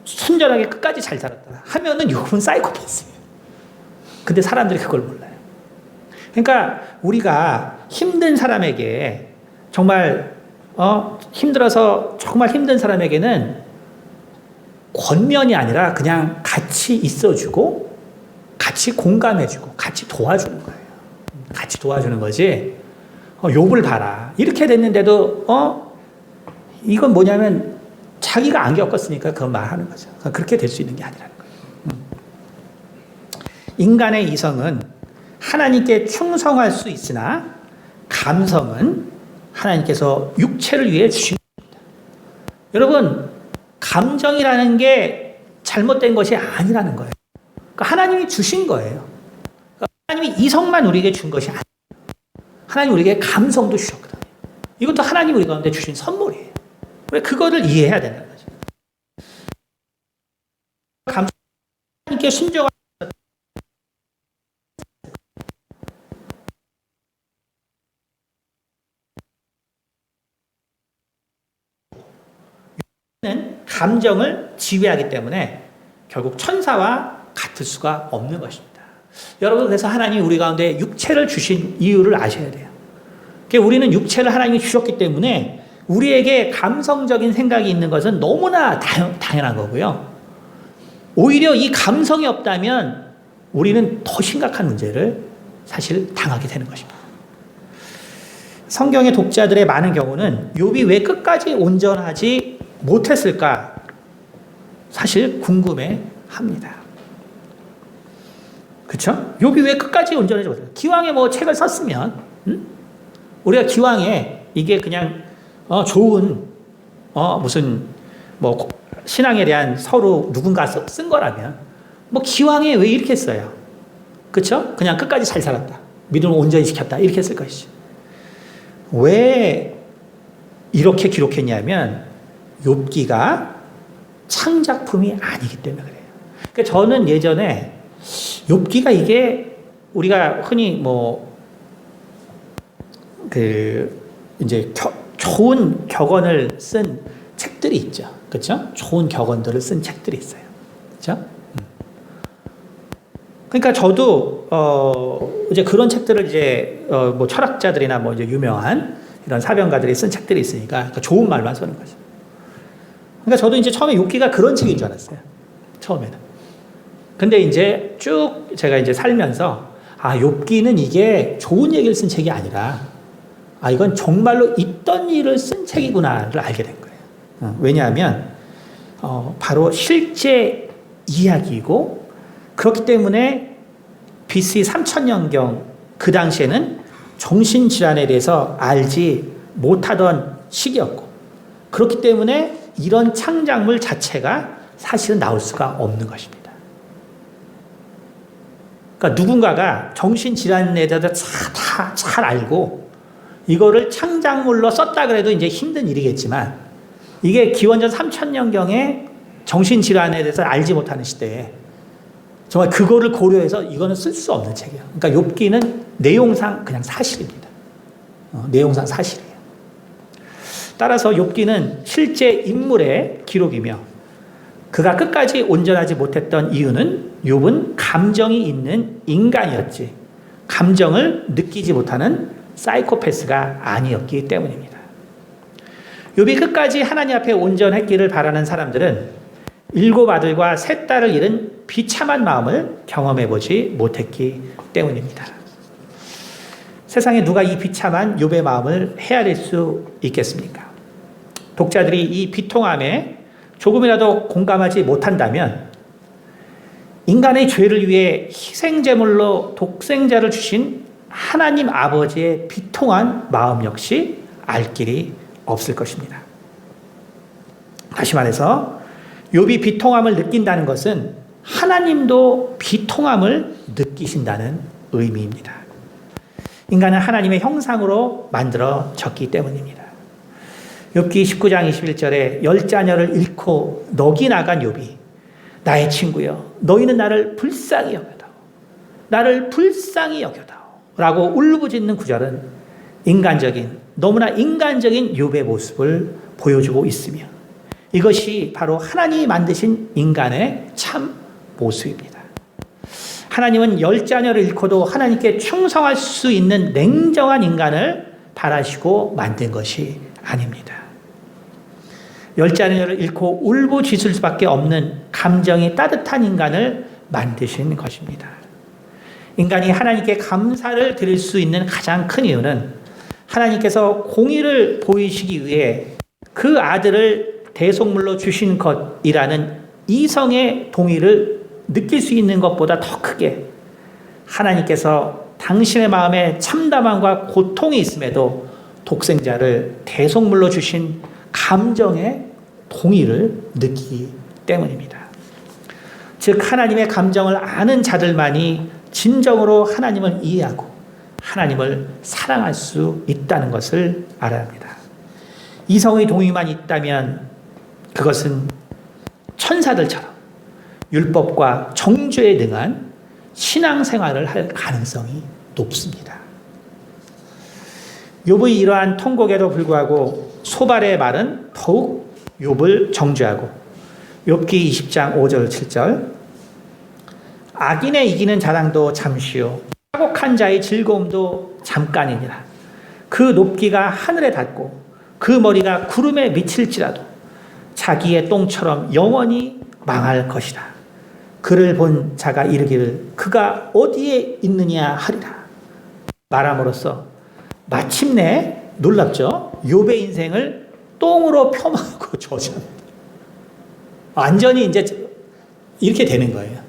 순전하게 끝까지 잘 살았다 하면은 욥은 사이코패스예요. 근데 사람들이 그걸 몰라요. 그러니까 우리가 힘든 사람에게 정말 힘들어서 정말 힘든 사람에게는 권면이 아니라 그냥 같이 있어주고 같이 공감해주고 같이 도와주는 거예요. 같이 도와주는 거지. 욥을 봐라. 이렇게 됐는데도 이건 뭐냐면 자기가 안 겪었으니까 그건 말하는 거죠. 그렇게 될 수 있는 게 아니라는 거예요. 인간의 이성은 하나님께 충성할 수 있으나 감성은 하나님께서 육체를 위해 주신 겁니다. 여러분, 감정이라는 게 잘못된 것이 아니라는 거예요. 그러니까 하나님이 주신 거예요. 그러니까 하나님이 이성만 우리에게 준 것이 아니에요. 하나님 우리에게 감성도 주셨거든요. 이것도 하나님 우리 가운데 주신 선물이에요. 왜 그거를 이해해야 된다는 거죠. 감성, 하나님께 순종하는 감정을 지배하기 때문에 결국 천사와 같을 수가 없는 것입니다. 여러분, 그래서 하나님이 우리 가운데 육체를 주신 이유를 아셔야 돼요. 그러니까 우리는 육체를 하나님이 주셨기 때문에 우리에게 감성적인 생각이 있는 것은 너무나 당연한 거고요. 오히려 이 감성이 없다면 우리는 더 심각한 문제를 사실 당하게 되는 것입니다. 성경의 독자들의 많은 경우는 욥이 왜 끝까지 온전하지 못했을까 사실 궁금해합니다. 그렇죠? 욥이 왜 끝까지 온전하지 못했을까? 기왕에 뭐 책을 썼으면 우리가 기왕에 이게 그냥 좋은 무슨 뭐 신앙에 대한 서로 누군가 쓴 거라면 뭐 기왕에 왜 이렇게 써요? 그렇죠? 그냥 끝까지 잘 살았다. 믿음을 온전히 지켰다. 이렇게 쓸 것이죠. 왜 이렇게 기록했냐면 욥기가 창작품이 아니기 때문에 그래요. 그러니까 저는 예전에 욥기가 이게 우리가 흔히 이제 좋은 격언을 쓴 책들이 있죠. 그렇죠? 좋은 격언들을 쓴 책들이 있어요. 그렇죠? 그러니까 저도 이제 그런 책들을 이제 뭐 철학자들이나 뭐 이제 유명한 이런 사변가들이 쓴 책들이 있으니까 그러니까 좋은 말만 쓰는 거죠. 그러니까 저도 이제 처음에 욥기가 그런 책인 줄 알았어요. 처음에는. 근데 이제 쭉 제가 이제 살면서 욥기는 이게 좋은 얘기를 쓴 책이 아니라 이건 정말로 있던 일을 쓴 책이구나를 알게 된 거예요. 왜냐하면 바로 실제 이야기이고 그렇기 때문에 BC 3000년경 그 당시에는 정신질환에 대해서 알지 못하던 시기였고 그렇기 때문에 이런 창작물 자체가 사실은 나올 수가 없는 것입니다. 그러니까 누군가가 정신질환에 대해서 다 잘 알고 이거를 창작물로 썼다 그래도 이제 힘든 일이겠지만 이게 기원전 3000년경에 정신질환에 대해서 알지 못하는 시대에 정말 그거를 고려해서 이거는 쓸 수 없는 책이에요. 그러니까 욥기는 내용상 그냥 사실입니다. 내용상 사실이에요. 따라서 욥기는 실제 인물의 기록이며 그가 끝까지 온전하지 못했던 이유는 욥은 감정이 있는 인간이었지 감정을 느끼지 못하는 사이코패스가 아니었기 때문입니다. 욥이 끝까지 하나님 앞에 온전했기를 바라는 사람들은 7 아들과 3 딸을 잃은 비참한 마음을 경험해보지 못했기 때문입니다. 세상에 누가 이 비참한 욥의 마음을 헤아릴 수 있겠습니까? 독자들이 이 비통함에 조금이라도 공감하지 못한다면 인간의 죄를 위해 희생제물로 독생자를 주신 하나님 아버지의 비통한 마음 역시 알 길이 없을 것입니다. 다시 말해서 욥이 비통함을 느낀다는 것은 하나님도 비통함을 느끼신다는 의미입니다. 인간은 하나님의 형상으로 만들어졌기 때문입니다. 욥기 19장 21절에 10자녀를 잃고 넋이 나간 욥이 나의 친구여 너희는 나를 불쌍히 여겨다오 나를 불쌍히 여겨다오 라고 울부짖는 구절은 너무나 인간적인 욥의 모습을 보여주고 있으며 이것이 바로 하나님이 만드신 인간의 참 모습입니다. 하나님은 10자녀를 잃고도 하나님께 충성할 수 있는 냉정한 인간을 바라시고 만든 것이 아닙니다. 10자녀를 잃고 울부짖을 수밖에 없는 감정이 따뜻한 인간을 만드신 것입니다. 인간이 하나님께 감사를 드릴 수 있는 가장 큰 이유는 하나님께서 공의를 보이시기 위해 그 아들을 대속물로 주신 것이라는 이성의 동의를 느낄 수 있는 것보다 더 크게 하나님께서 당신의 마음에 참담함과 고통이 있음에도 독생자를 대속물로 주신 감정의 동의를 느끼기 때문입니다. 즉 하나님의 감정을 아는 자들만이 진정으로 하나님을 이해하고 하나님을 사랑할 수 있다는 것을 알아야 합니다. 이성의 동의만 있다면 그것은 천사들처럼 율법과 정죄에 능한 신앙생활을 할 가능성이 높습니다. 욥의 이러한 통곡에도 불구하고 소발의 말은 더욱 욥을 정죄하고 욥기 20장 5절 7절 악인의 이기는 자랑도 잠시요 하곡한 자의 즐거움도 잠깐이니라. 그 높기가 하늘에 닿고 그 머리가 구름에 미칠지라도 자기의 똥처럼 영원히 망할 것이라. 그를 본 자가 이르기를 그가 어디에 있느냐 하리라. 말함으로써 마침내 놀랍죠. 욥의 인생을 똥으로 폄하하고 저주합니다. 완전히 이제 이렇게 되는 거예요.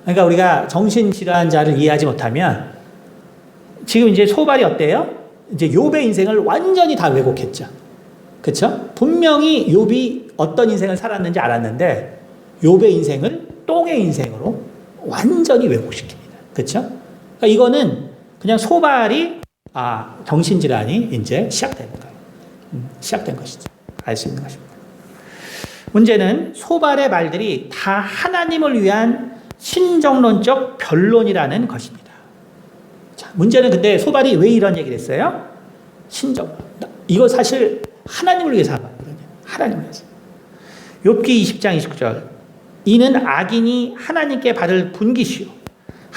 그러니까 우리가 정신질환자를 이해하지 못하면 지금 이제 소발이 어때요? 이제 욥의 인생을 완전히 다 왜곡했죠. 그렇죠? 분명히 욥이 어떤 인생을 살았는지 알았는데 욥의 인생을 똥의 인생으로 완전히 왜곡시킵니다. 그렇죠? 그러니까 이거는 그냥 소발이 정신질환이 이제 시작된 거예요. 시작된 것이죠. 알 수 있는 것입니다. 문제는 소발의 말들이 다 하나님을 위한 신정론적 변론이라는 것입니다. 자, 문제는 근데 소발이 왜 이런 얘기를 했어요? 신정. 이거 사실 하나님을 위해서 한 거거든요. 하나님을 위해서. 욥기 20장 29절. 이는 악인이 하나님께 받을 분깃이요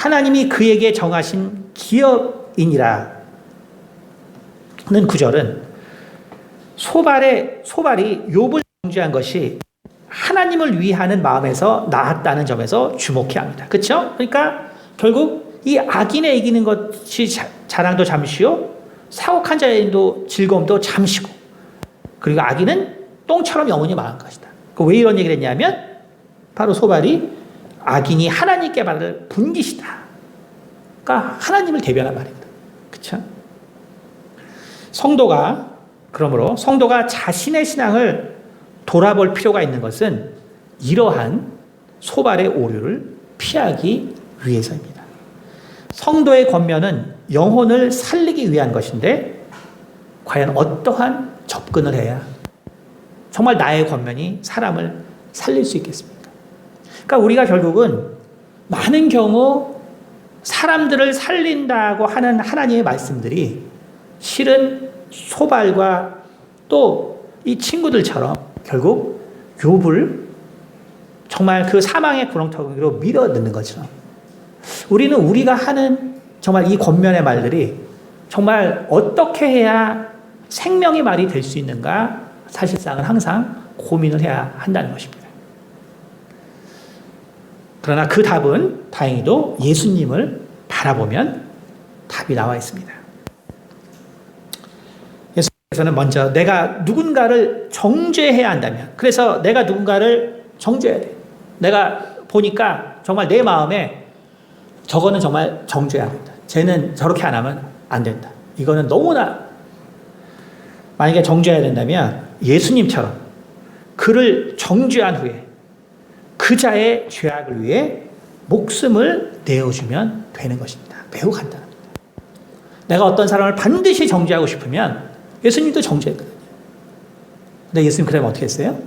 하나님이 그에게 정하신 기업인이라는 구절은 소발이 욥을 정죄한 것이 하나님을 위하는 마음에서 나았다는 점에서 주목해야 합니다. 그렇죠? 그러니까 결국 이 악인의 이기는 것이 자랑도 잠시요, 사곡한 자의 즐거움도 잠시고, 그리고 악인은 똥처럼 영원히 망할 것이다. 왜 이런 얘기를 했냐면 바로 소발이 악인이 하나님께 받을 분깃이다. 그러니까 하나님을 대변한 말입니다. 그렇죠? 그러므로 성도가 자신의 신앙을 돌아볼 필요가 있는 것은 이러한 소발의 오류를 피하기 위해서입니다. 성도의 권면은 영혼을 살리기 위한 것인데 과연 어떠한 접근을 해야 정말 나의 권면이 사람을 살릴 수 있겠습니까? 그러니까 우리가 결국은 많은 경우 사람들을 살린다고 하는 하나님의 말씀들이 실은 소발과 또 이 친구들처럼 결국 욥을 정말 그 사망의 구렁텅이로 밀어넣는 것처럼 우리는 우리가 하는 정말 이 권면의 말들이 정말 어떻게 해야 생명의 말이 될 수 있는가 사실상은 항상 고민을 해야 한다는 것입니다. 그러나 그 답은 다행히도 예수님을 바라보면 답이 나와 있습니다. 예수님께서는 먼저 내가 누군가를 정죄해야 한다면, 그래서 내가 누군가를 정죄해야 돼. 내가 보니까 정말 내 마음에 저거는 정말 정죄해야 된다. 쟤는 저렇게 안 하면 안 된다. 이거는 너무나, 만약에 정죄해야 된다면 예수님처럼 그를 정죄한 후에 그 자의 죄악을 위해 목숨을 내어주면 되는 것입니다. 매우 간단합니다. 내가 어떤 사람을 반드시 정죄하고 싶으면 예수님도 정죄했거든요. 근데 예수님 그러면 어떻게 했어요?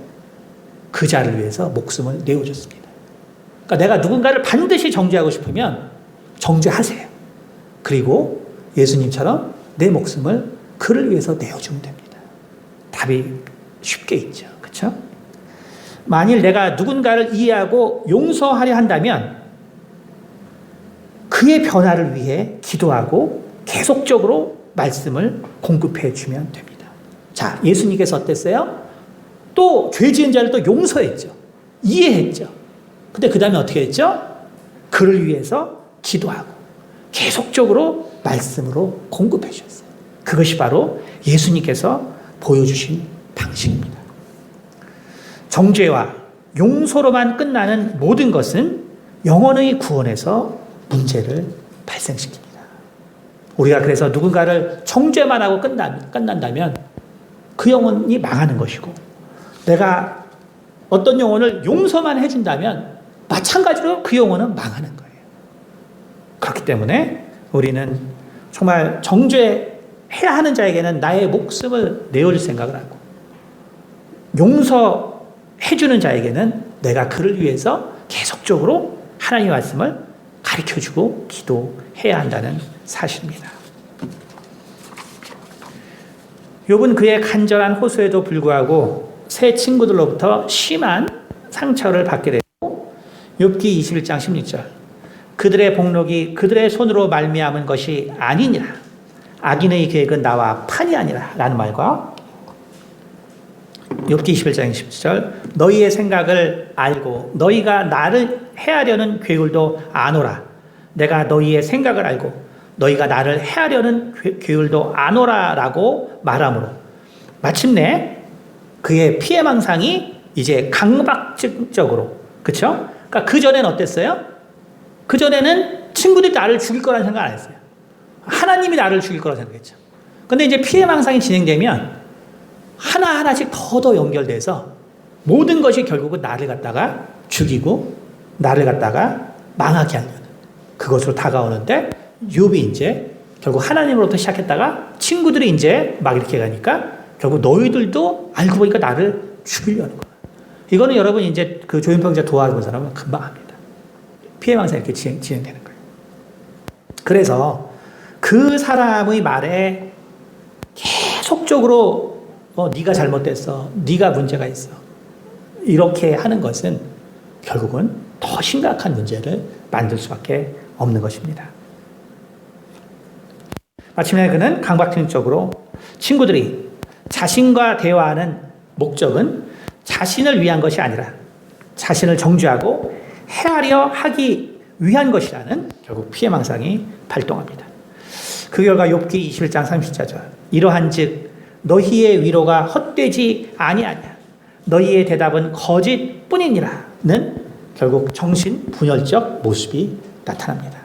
그 자를 위해서 목숨을 내어줬습니다. 그러니까 내가 누군가를 반드시 정죄하고 싶으면 정죄하세요. 그리고 예수님처럼 내 목숨을 그를 위해서 내어주면 됩니다. 답이 쉽게 있죠. 그렇죠? 만일 내가 누군가를 이해하고 용서하려 한다면 그의 변화를 위해 기도하고 계속적으로 말씀을 공급해 주면 됩니다. 자, 예수님께서 어땠어요? 또 죄 지은 자를 또 용서했죠. 이해했죠. 근데 그 다음에 어떻게 했죠? 그를 위해서 기도하고 계속적으로 말씀으로 공급해 주셨어요. 그것이 바로 예수님께서 보여주신 방식입니다. 정죄와 용서로만 끝나는 모든 것은 영혼의 구원에서 문제를 발생시킵니다. 우리가 그래서 누군가를 정죄만 하고 끝난다면 그 영혼이 망하는 것이고, 내가 어떤 영혼을 용서만 해준다면 마찬가지로 그 영혼은 망하는 거예요. 그렇기 때문에 우리는 정말 정죄해야 하는 자에게는 나의 목숨을 내어줄 생각을 하고, 용서해주는 자에게는 내가 그를 위해서 계속적으로 하나님의 말씀을 가르쳐주고 기도해야 한다는 사실입니다. 욥은 그의 간절한 호소에도 불구하고 새 친구들로부터 심한 상처를 받게 되고, 욥기 21장 16절 그들의 복록이 그들의 손으로 말미암은 것이 아니니라, 악인의 계획은 나와 판이 아니라 라는 말과 욥기 21장 17절 너희의 생각을 알고 너희가 나를 해하려는 계획을도 아노라, 내가 너희의 생각을 알고 너희가 나를 해하려는 계획을도 아노라 라고 말하므로 마침내 그의 피해망상이 이제 강박적으로, 그렇죠? 그러니까 그전에는 어땠어요? 그전에는 친구들이 나를 죽일 거라는 생각 안 했어요. 하나님이 나를 죽일 거라고 생각했죠. 근데 이제 피해망상이 진행되면 하나하나씩 더 연결돼서 모든 것이 결국은 나를 갖다가 죽이고 나를 갖다가 망하게 하려는 그것으로 다가오는데, 욥이 이제 결국 하나님으로부터 시작했다가 친구들이 이제 막 이렇게 가니까 결국 너희들도 알고 보니까 나를 죽이려는 거야. 이거는 여러분 이제 그 조현병자 도와준 사람은 금방 합니다. 피해망상 이렇게 진행되는 거예요. 그래서 그 사람의 말에 계속적으로 네가 잘못됐어, 네가 문제가 있어, 이렇게 하는 것은 결국은 더 심각한 문제를 만들 수밖에 없는 것입니다. 마침내 그는 강박증적으로 친구들이 자신과 대화하는 목적은 자신을 위한 것이 아니라 자신을 정죄하고 해하려 하기 위한 것이라는 결국 피해망상이 발동합니다. 그 결과 욥기 21장 30절 이러한즉 너희의 위로가 헛되지 아니하냐 너희의 대답은 거짓뿐이니라는 결국 정신분열적 모습이 나타납니다.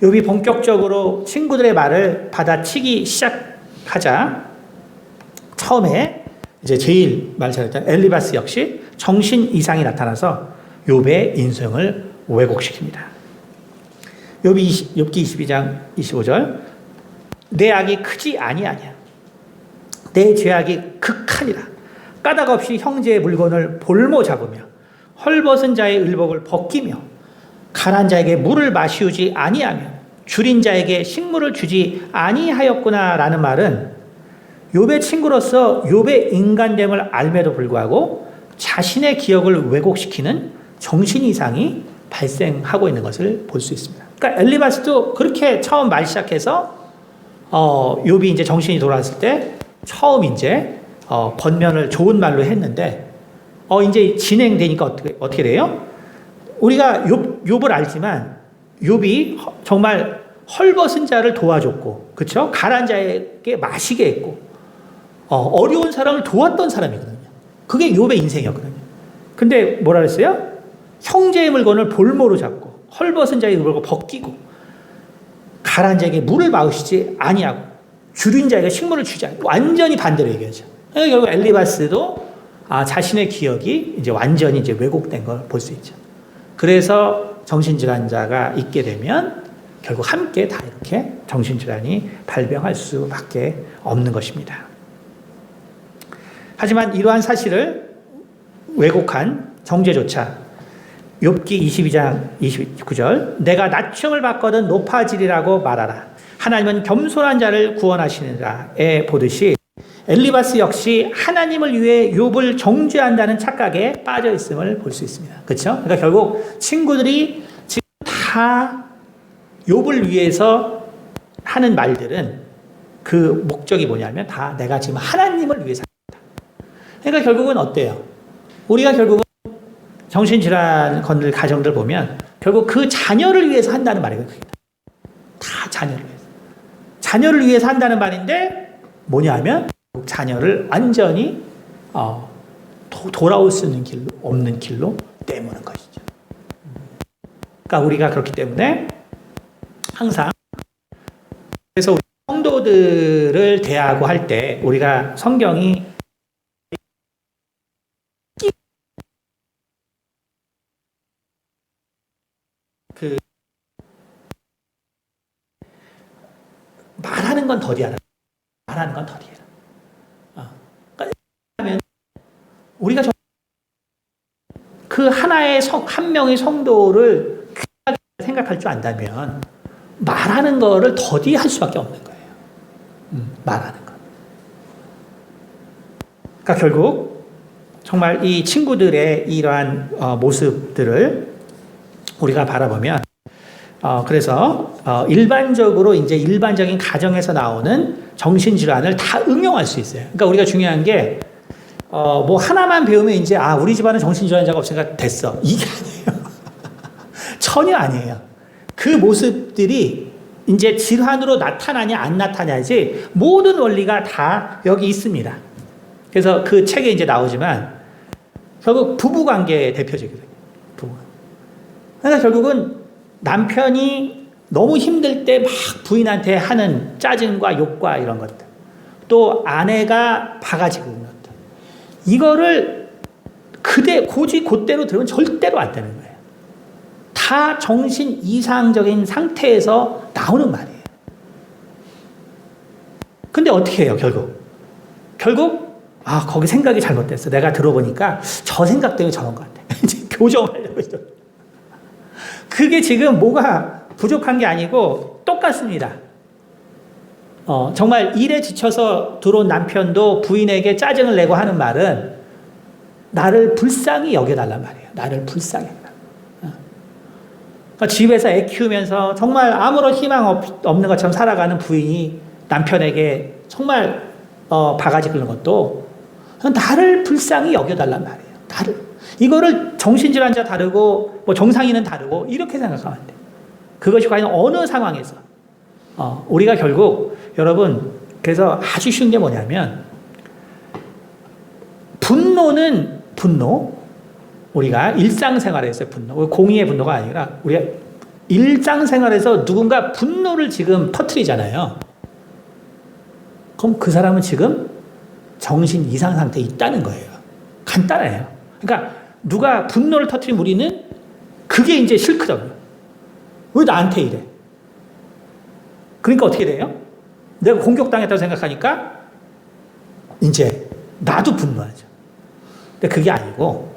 욥이 본격적으로 친구들의 말을 받아치기 시작하자 처음에 이제 제일 말 잘했던 엘리바스 역시 정신 이상이 나타나서 욥의 인생을 왜곡시킵니다. 욥기 22장 25절 내 악이 크지 아니하냐 내 죄악이 극하니라 까닭 없이 형제의 물건을 볼모 잡으며 헐벗은 자의 의복을 벗기며 가난 자에게 물을 마시우지 아니하며 줄인 자에게 식물을 주지 아니하였구나 라는 말은 욥의 친구로서 욥의 인간됨을 알매도 불구하고 자신의 기억을 왜곡시키는 정신 이상이 발생하고 있는 것을 볼 수 있습니다. 그러니까 엘리바스도 그렇게 처음 말 시작해서 욥이 이제 정신이 돌아왔을 때 처음 이제 권면을 좋은 말로 했는데 이제 진행되니까 어떻게 돼요? 우리가 욥을 알지만 욥이 정말 헐벗은 자를 도와줬고, 그렇죠? 가난 자에게 마시게 했고, 어려운 사람을 도왔던 사람이거든요. 그게 욥의 인생이었거든요. 근데 뭐라 그랬어요? 형제의 물건을 볼모로 잡고, 헐벗은 자의 물건을 벗기고, 가난 자에게 물을 마시지 아니하고, 줄인 자에게 식물을 주지 않고, 완전히 반대로 얘기하죠. 결국 엘리바스도 자신의 기억이 이제 완전히 이제 왜곡된 걸 볼 수 있죠. 그래서 정신질환자가 있게 되면 결국 함께 다 이렇게 정신질환이 발병할 수밖에 없는 것입니다. 하지만 이러한 사실을 왜곡한 정죄조차 욥기 22장 29절 내가 낮춤을 받거든 높아지리라고 말하라. 하나님은 겸손한 자를 구원하시느라에 보듯이 엘리바스 역시 하나님을 위해 욥을 정죄한다는 착각에 빠져 있음을 볼 수 있습니다. 그렇죠? 그러니까 결국 친구들이 지금 다 욥을 위해서 하는 말들은 그 목적이 뭐냐면 다 내가 지금 하나님을 위해서 한다. 그러니까 결국은 어때요? 우리가 결국은 정신질환 건들 가정들 보면 결국 그 자녀를 위해서 한다는 말이거든요. 다 자녀를 위해서. 자녀를 위해서 한다는 말인데 뭐냐 하면 자녀를 완전히 돌아올 수 있는 길로 없는 길로 내모는 것이죠. 그러니까 우리가 그렇기 때문에 항상 그래서 우리 성도들을 대하고 할 때 우리가 성경이 말하는 건 더디하다. 말하는 건 더디해요. 그러니까 우리가 그 하나의 한 명의 성도를 귀하게 생각할 줄 안다면 말하는 거를 더디할 수밖에 없는 거예요. 말하는 거. 그러니까 결국 정말 이 친구들의 이러한 모습들을 우리가 바라보면 그래서 일반적으로 이제 일반적인 가정에서 나오는 정신질환을 다 응용할 수 있어요. 그러니까 우리가 중요한 게 뭐 하나만 배우면 이제 우리 집안은 정신질환자가 없으니까 됐어. 이게 아니에요. 전혀 아니에요. 그 모습들이 이제 질환으로 나타나냐 안 나타나지 모든 원리가 다 여기 있습니다. 그래서 그 책에 이제 나오지만 결국 부부관계의 대표적이거든요. 그러니까 결국은 남편이 너무 힘들 때 막 부인한테 하는 짜증과 욕과 이런 것들, 또 아내가 바가지고 있는 것들, 이거를 곧대로 들으면 절대로 안 되는 거예요. 다 정신 이상적인 상태에서 나오는 말이에요. 근데 어떻게 해요, 결국 거기 생각이 잘못됐어. 내가 들어보니까 저 생각 때문에 저런 것 같아. 이제 교정하려고 했어. 그게 지금 뭐가 부족한 게 아니고 똑같습니다. 정말 일에 지쳐서 들어온 남편도 부인에게 짜증을 내고 하는 말은 나를 불쌍히 여겨달란 말이에요. 나를 불쌍히 여겨달라. 집에서 애 키우면서 정말 아무런 희망 없는 것처럼 살아가는 부인이 남편에게 정말 바가지 긁는 것도 나를 불쌍히 여겨달란 말이에요. 나를. 이거를 정신질환자 다르고 뭐 정상인은 다르고 이렇게 생각하면 안 돼요. 그것이 과연 어느 상황에서 우리가 결국 여러분 그래서 아주 쉬운 게 뭐냐면 분노는 분노 우리가 일상생활에서의 분노 공의의 분노가 아니라 우리가 일상생활에서 누군가 분노를 지금 터뜨리잖아요. 그럼 그 사람은 지금 정신 이상 상태에 있다는 거예요. 간단해요. 그러니까 누가 분노를 터뜨린 우리는 그게 이제 싫거든요. 왜 나한테 이래? 그러니까 어떻게 돼요? 내가 공격당했다고 생각하니까 이제 나도 분노하죠. 근데 그게 아니고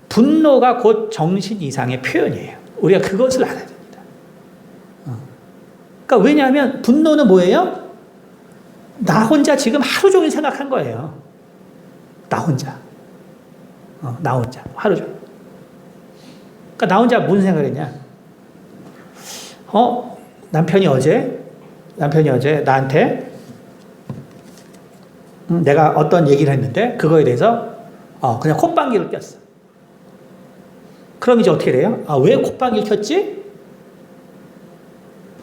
분노가 곧 정신 이상의 표현이에요. 우리가 그것을 알아야 됩니다. 그러니까 왜냐하면 분노는 뭐예요? 나 혼자 지금 하루 종일 생각한 거예요. 나 혼자. 나 혼자. 하루 종일. 그러니까 나 혼자 무슨 생각을 했냐? 남편이 어제 나한테 내가 어떤 얘기를 했는데 그거에 대해서 그냥 콧방귀를 꼈어. 그럼 이제 어떻게 돼요? 왜 콧방귀를 켰지?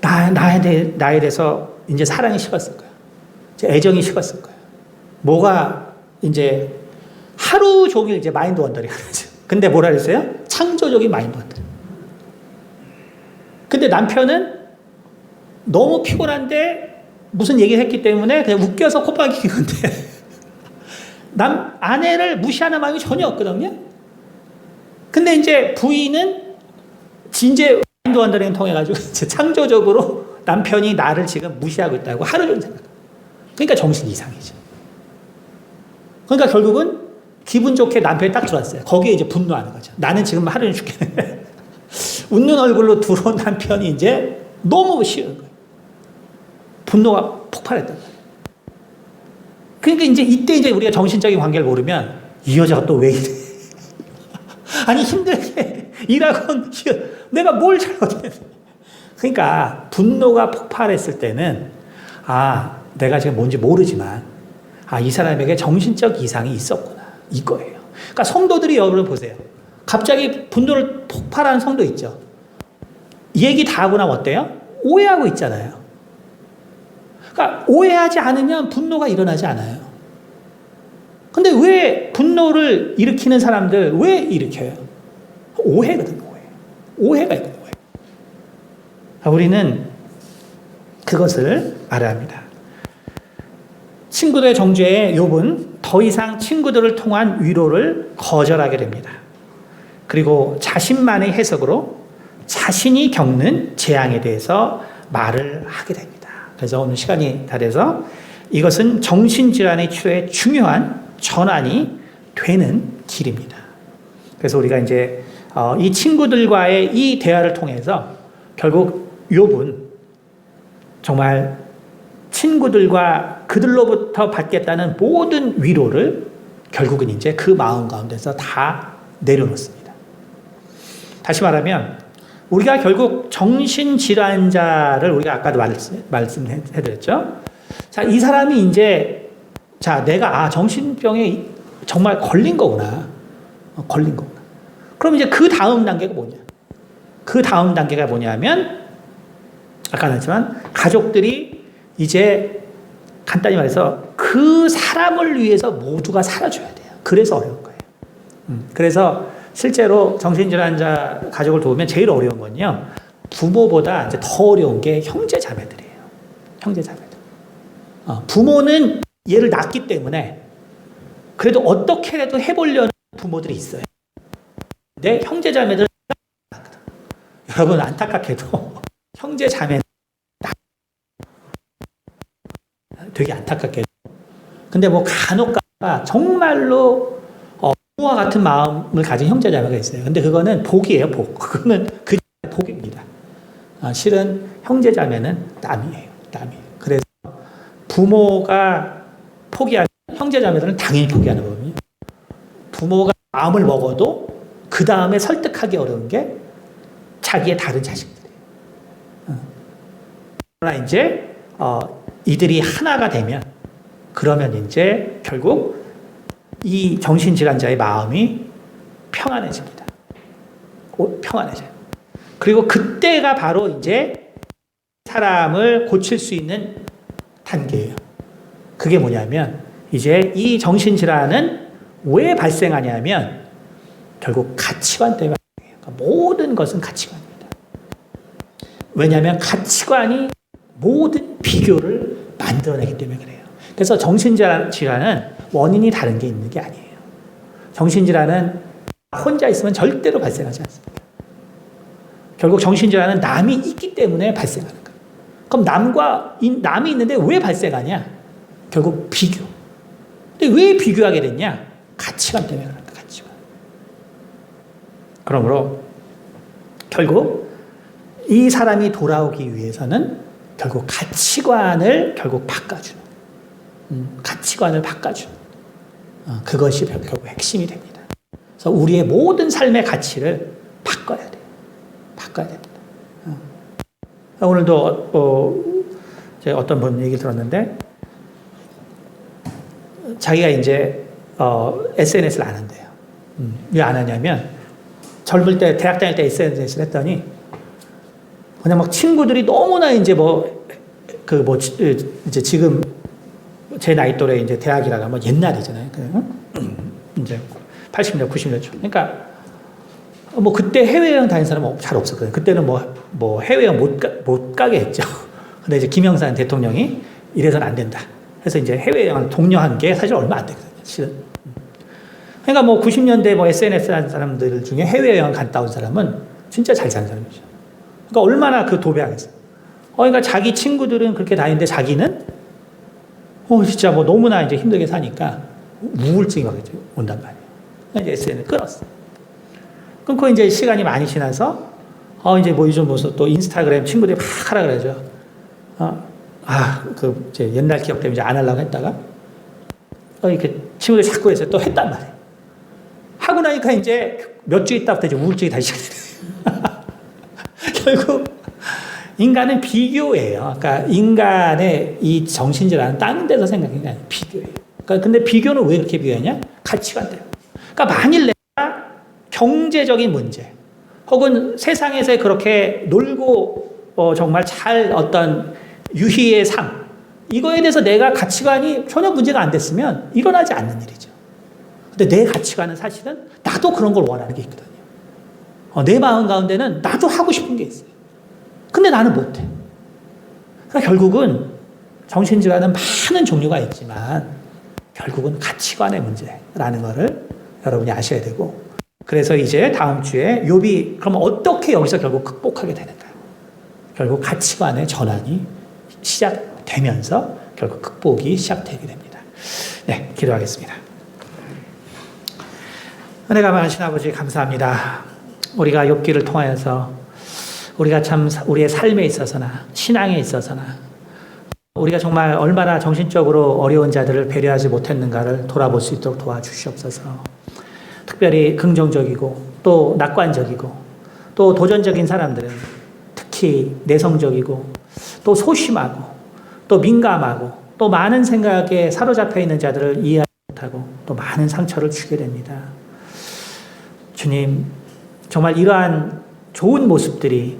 나에 대해서 이제 사랑이 식었을 거야. 애정이 식었을 거야. 뭐가 이제 하루 종일 이제 마인드 원더링 하죠. 근데 뭐라 그랬어요? 창조적인 마인드 원더링. 근데 남편은 너무 피곤한데 무슨 얘기를 했기 때문에 그냥 웃겨서 콧방귀 낀 건데 아내를 무시하는 마음이 전혀 없거든요. 근데 이제 부인은 이제 마인드 원더링을 통해 가지고 창조적으로 남편이 나를 지금 무시하고 있다고 하루 종일 생각. 그러니까 정신 이상이죠. 그러니까 결국은 기분 좋게 남편이 딱 들어왔어요. 거기에 이제 분노하는 거죠. 나는 지금 하루 종일 죽겠는데 웃는 얼굴로 들어온 남편이 이제 너무 싫은 거예요. 분노가 폭발했던 거예요. 그러니까 이때 우리가 정신적인 관계를 모르면 이 여자가 또 왜 이래? 아니 힘들게 일하고 내가 뭘 잘못했어? 그러니까 분노가 폭발했을 때는 내가 지금 뭔지 모르지만 이 사람에게 정신적 이상이 있었구나 이거예요. 그러니까 성도들이 여러분 보세요. 갑자기 분노를 폭발하는 성도 있죠. 얘기 다 하고 나면 어때요? 오해하고 있잖아요. 그러니까 오해하지 않으면 분노가 일어나지 않아요. 근데 왜 분노를 일으키는 사람들 왜 일으켜요? 오해거든요. 오해가 있거든요. 우리는 그것을 알아야 합니다. 친구들의 정죄에 욥은 더 이상 친구들을 통한 위로를 거절하게 됩니다. 그리고 자신만의 해석으로 자신이 겪는 재앙에 대해서 말을 하게 됩니다. 그래서 오늘 시간이 다 돼서 이것은 정신질환의 치료에 중요한 전환이 되는 길입니다. 그래서 우리가 이제 이 친구들과의 이 대화를 통해서 결국 욥은 정말 친구들과 그들로부터 받겠다는 모든 위로를 결국은 이제 그 마음 가운데서 다 내려놓습니다. 다시 말하면 우리가 결국 정신질환자를 우리가 아까도 말씀해드렸죠. 자, 이 사람이 이제 내가 정신병에 정말 걸린 거구나. 걸린 거구나. 그럼 이제 그 다음 단계가 뭐냐? 그 다음 단계가 뭐냐면 아까 말했지만 가족들이 이제 간단히 말해서 그 사람을 위해서 모두가 살아줘야 돼요. 그래서 어려운 거예요. 그래서 실제로 정신질환자 가족을 도우면 제일 어려운 건요. 부모보다 이제 더 어려운 게 형제 자매들이에요. 형제 자매들. 부모는 얘를 낳기 때문에 그래도 어떻게라도 해보려는 부모들이 있어요. 근데 형제 자매들은 여러분 안타깝게도 형제 자매는 되게 안타깝게도 근데 뭐 간혹 가다가 정말로 부모와 같은 마음을 가진 형제 자매가 있어요. 근데 그거는 복이에요, 복. 그거는 그 복입니다. 실은 형제 자매는 남이에요. 그래서 부모가 포기하면 형제 자매들은 당연히 포기하는 거거든요. 부모가 마음을 먹어도 그 다음에 설득하기 어려운 게 자기의 다른 자식들이에요. 그러나 이제 이들이 하나가 되면 그러면 이제 결국 이 정신질환자의 마음이 평안해집니다. 평안해져요. 그리고 그때가 바로 이제 사람을 고칠 수 있는 단계예요. 그게 뭐냐면 이제 이 정신질환은 왜 발생하냐면 결국 가치관 때문에 발생해요. 그러니까 모든 것은 가치관입니다. 왜냐하면 가치관이 모든 비교를 만들어내기 때문에 그래요. 그래서 정신질환은 원인이 다른 게 있는 게 아니에요. 정신질환은 혼자 있으면 절대로 발생하지 않습니다. 결국 정신질환은 남이 있기 때문에 발생하는 거예요. 그럼 남이 있는데 왜 발생하냐? 결국 비교. 근데 왜 비교하게 됐냐? 가치관 때문에 그런 거예요. 가치관. 그러므로 결국 이 사람이 돌아오기 위해서는 결국 가치관을 결국 바꿔주는, 가치관을 바꿔주는 그것이 결국 핵심이 됩니다. 그래서 우리의 모든 삶의 가치를 바꿔야 돼요. 바꿔야 됩니다. 오늘도 제가 어떤 분 얘기 들었는데 자기가 이제 SNS를 안 한대요. 왜 안 하냐면 젊을 때 대학 다닐 때 SNS를 했더니 그냥 막 친구들이 너무나 이제 이제 지금 제 나이 또래 이제 대학이라고 하면 옛날이잖아요. 이제 80년, 90년 초. 그러니까 그때 해외여행 다닌 사람은 잘 없었거든요. 그때는 해외여행 못 가게 했죠. 근데 이제 김영삼 대통령이 이래서는 안 된다. 그래서 이제 해외여행을 독려한 게 사실 얼마 안 되거든요. 실은. 그러니까 90년대 SNS 하는 사람들 중에 해외여행 갔다 온 사람은 진짜 잘 사는 사람이죠. 그러니까 얼마나 그 도배하겠어요. 그러니까 자기 친구들은 그렇게 다니는데 자기는 진짜 너무나 이제 힘들게 사니까 우울증이 막 온단 말이에요. 이제 SNS 끊었어. 끊고 이제 시간이 많이 지나서 이제 요즘 또 인스타그램 친구들이 막 하라 그러죠. 이제 옛날 기억 때문에 이제 안 하려고 했다가 이렇게 친구들이 자꾸 해서 또 했단 말이에요. 하고 나니까 이제 몇 주 있다부터 이제 우울증이 다시 시작돼요. 결국 인간은 비교예요. 그러니까 인간의 이 정신질환은 다른 데서 생각하는 게 아니에요. 비교예요. 그러니까 근데 비교는 왜 그렇게 비교하냐? 가치관 때문에. 그러니까 만일 내가 경제적인 문제 혹은 세상에서 그렇게 놀고 정말 잘 어떤 유희의 삶 이거에 대해서 내가 가치관이 전혀 문제가 안 됐으면 일어나지 않는 일이죠. 근데 내 가치관은 사실은 나도 그런 걸 원하는 게 있거든요. 내 마음 가운데는 나도 하고 싶은 게 있어요. 근데 나는 못해. 그러니까 결국은 정신질환은 많은 종류가 있지만 결국은 가치관의 문제라는 것을 여러분이 아셔야 되고, 그래서 이제 다음 주에 욥이 그럼 어떻게 여기서 결국 극복하게 되는가? 결국 가치관의 전환이 시작되면서 결국 극복이 시작되게 됩니다. 네, 기도하겠습니다. 은혜가 많으신 아버지 감사합니다. 우리가 욥기를 통하여서 우리가 참 우리의 삶에 있어서나 신앙에 있어서나 우리가 정말 얼마나 정신적으로 어려운 자들을 배려하지 못했는가를 돌아볼 수 있도록 도와주시옵소서. 특별히 긍정적이고 또 낙관적이고 또 도전적인 사람들은 특히 내성적이고 또 소심하고 또 민감하고 또 많은 생각에 사로잡혀 있는 자들을 이해하지 못하고 또 많은 상처를 주게 됩니다. 주님, 정말 이러한 좋은 모습들이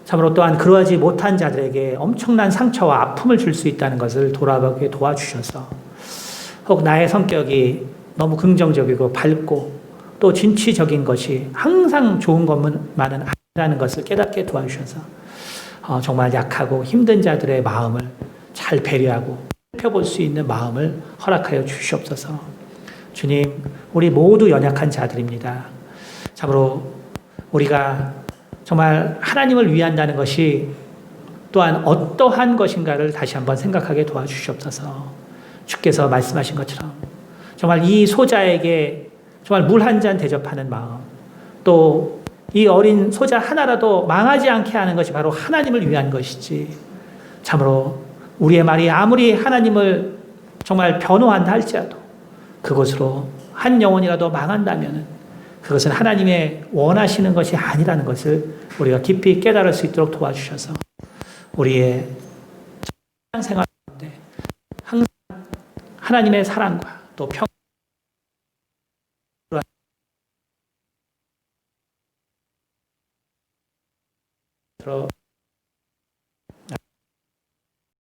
참으로 또한 그러하지 못한 자들에게 엄청난 상처와 아픔을 줄 수 있다는 것을 돌아보게 도와주셔서 혹 나의 성격이 너무 긍정적이고 밝고 또 진취적인 것이 항상 좋은 것만은 아니라는 것을 깨닫게 도와주셔서 정말 약하고 힘든 자들의 마음을 잘 배려하고 살펴볼 수 있는 마음을 허락하여 주시옵소서. 주님, 우리 모두 연약한 자들입니다. 참으로 우리가 정말 하나님을 위한다는 것이 또한 어떠한 것인가를 다시 한번 생각하게 도와주시옵소서. 주께서 말씀하신 것처럼 정말 이 소자에게 정말 물 한 잔 대접하는 마음, 또 이 어린 소자 하나라도 망하지 않게 하는 것이 바로 하나님을 위한 것이지, 참으로 우리의 말이 아무리 하나님을 정말 변호한다 할지라도 그것으로 한 영혼이라도 망한다면 그것은 하나님의 원하시는 것이 아니라는 것을 우리가 깊이 깨달을 수 있도록 도와주셔서 우리의 생활 가운데 항상 하나님의 사랑과 또 평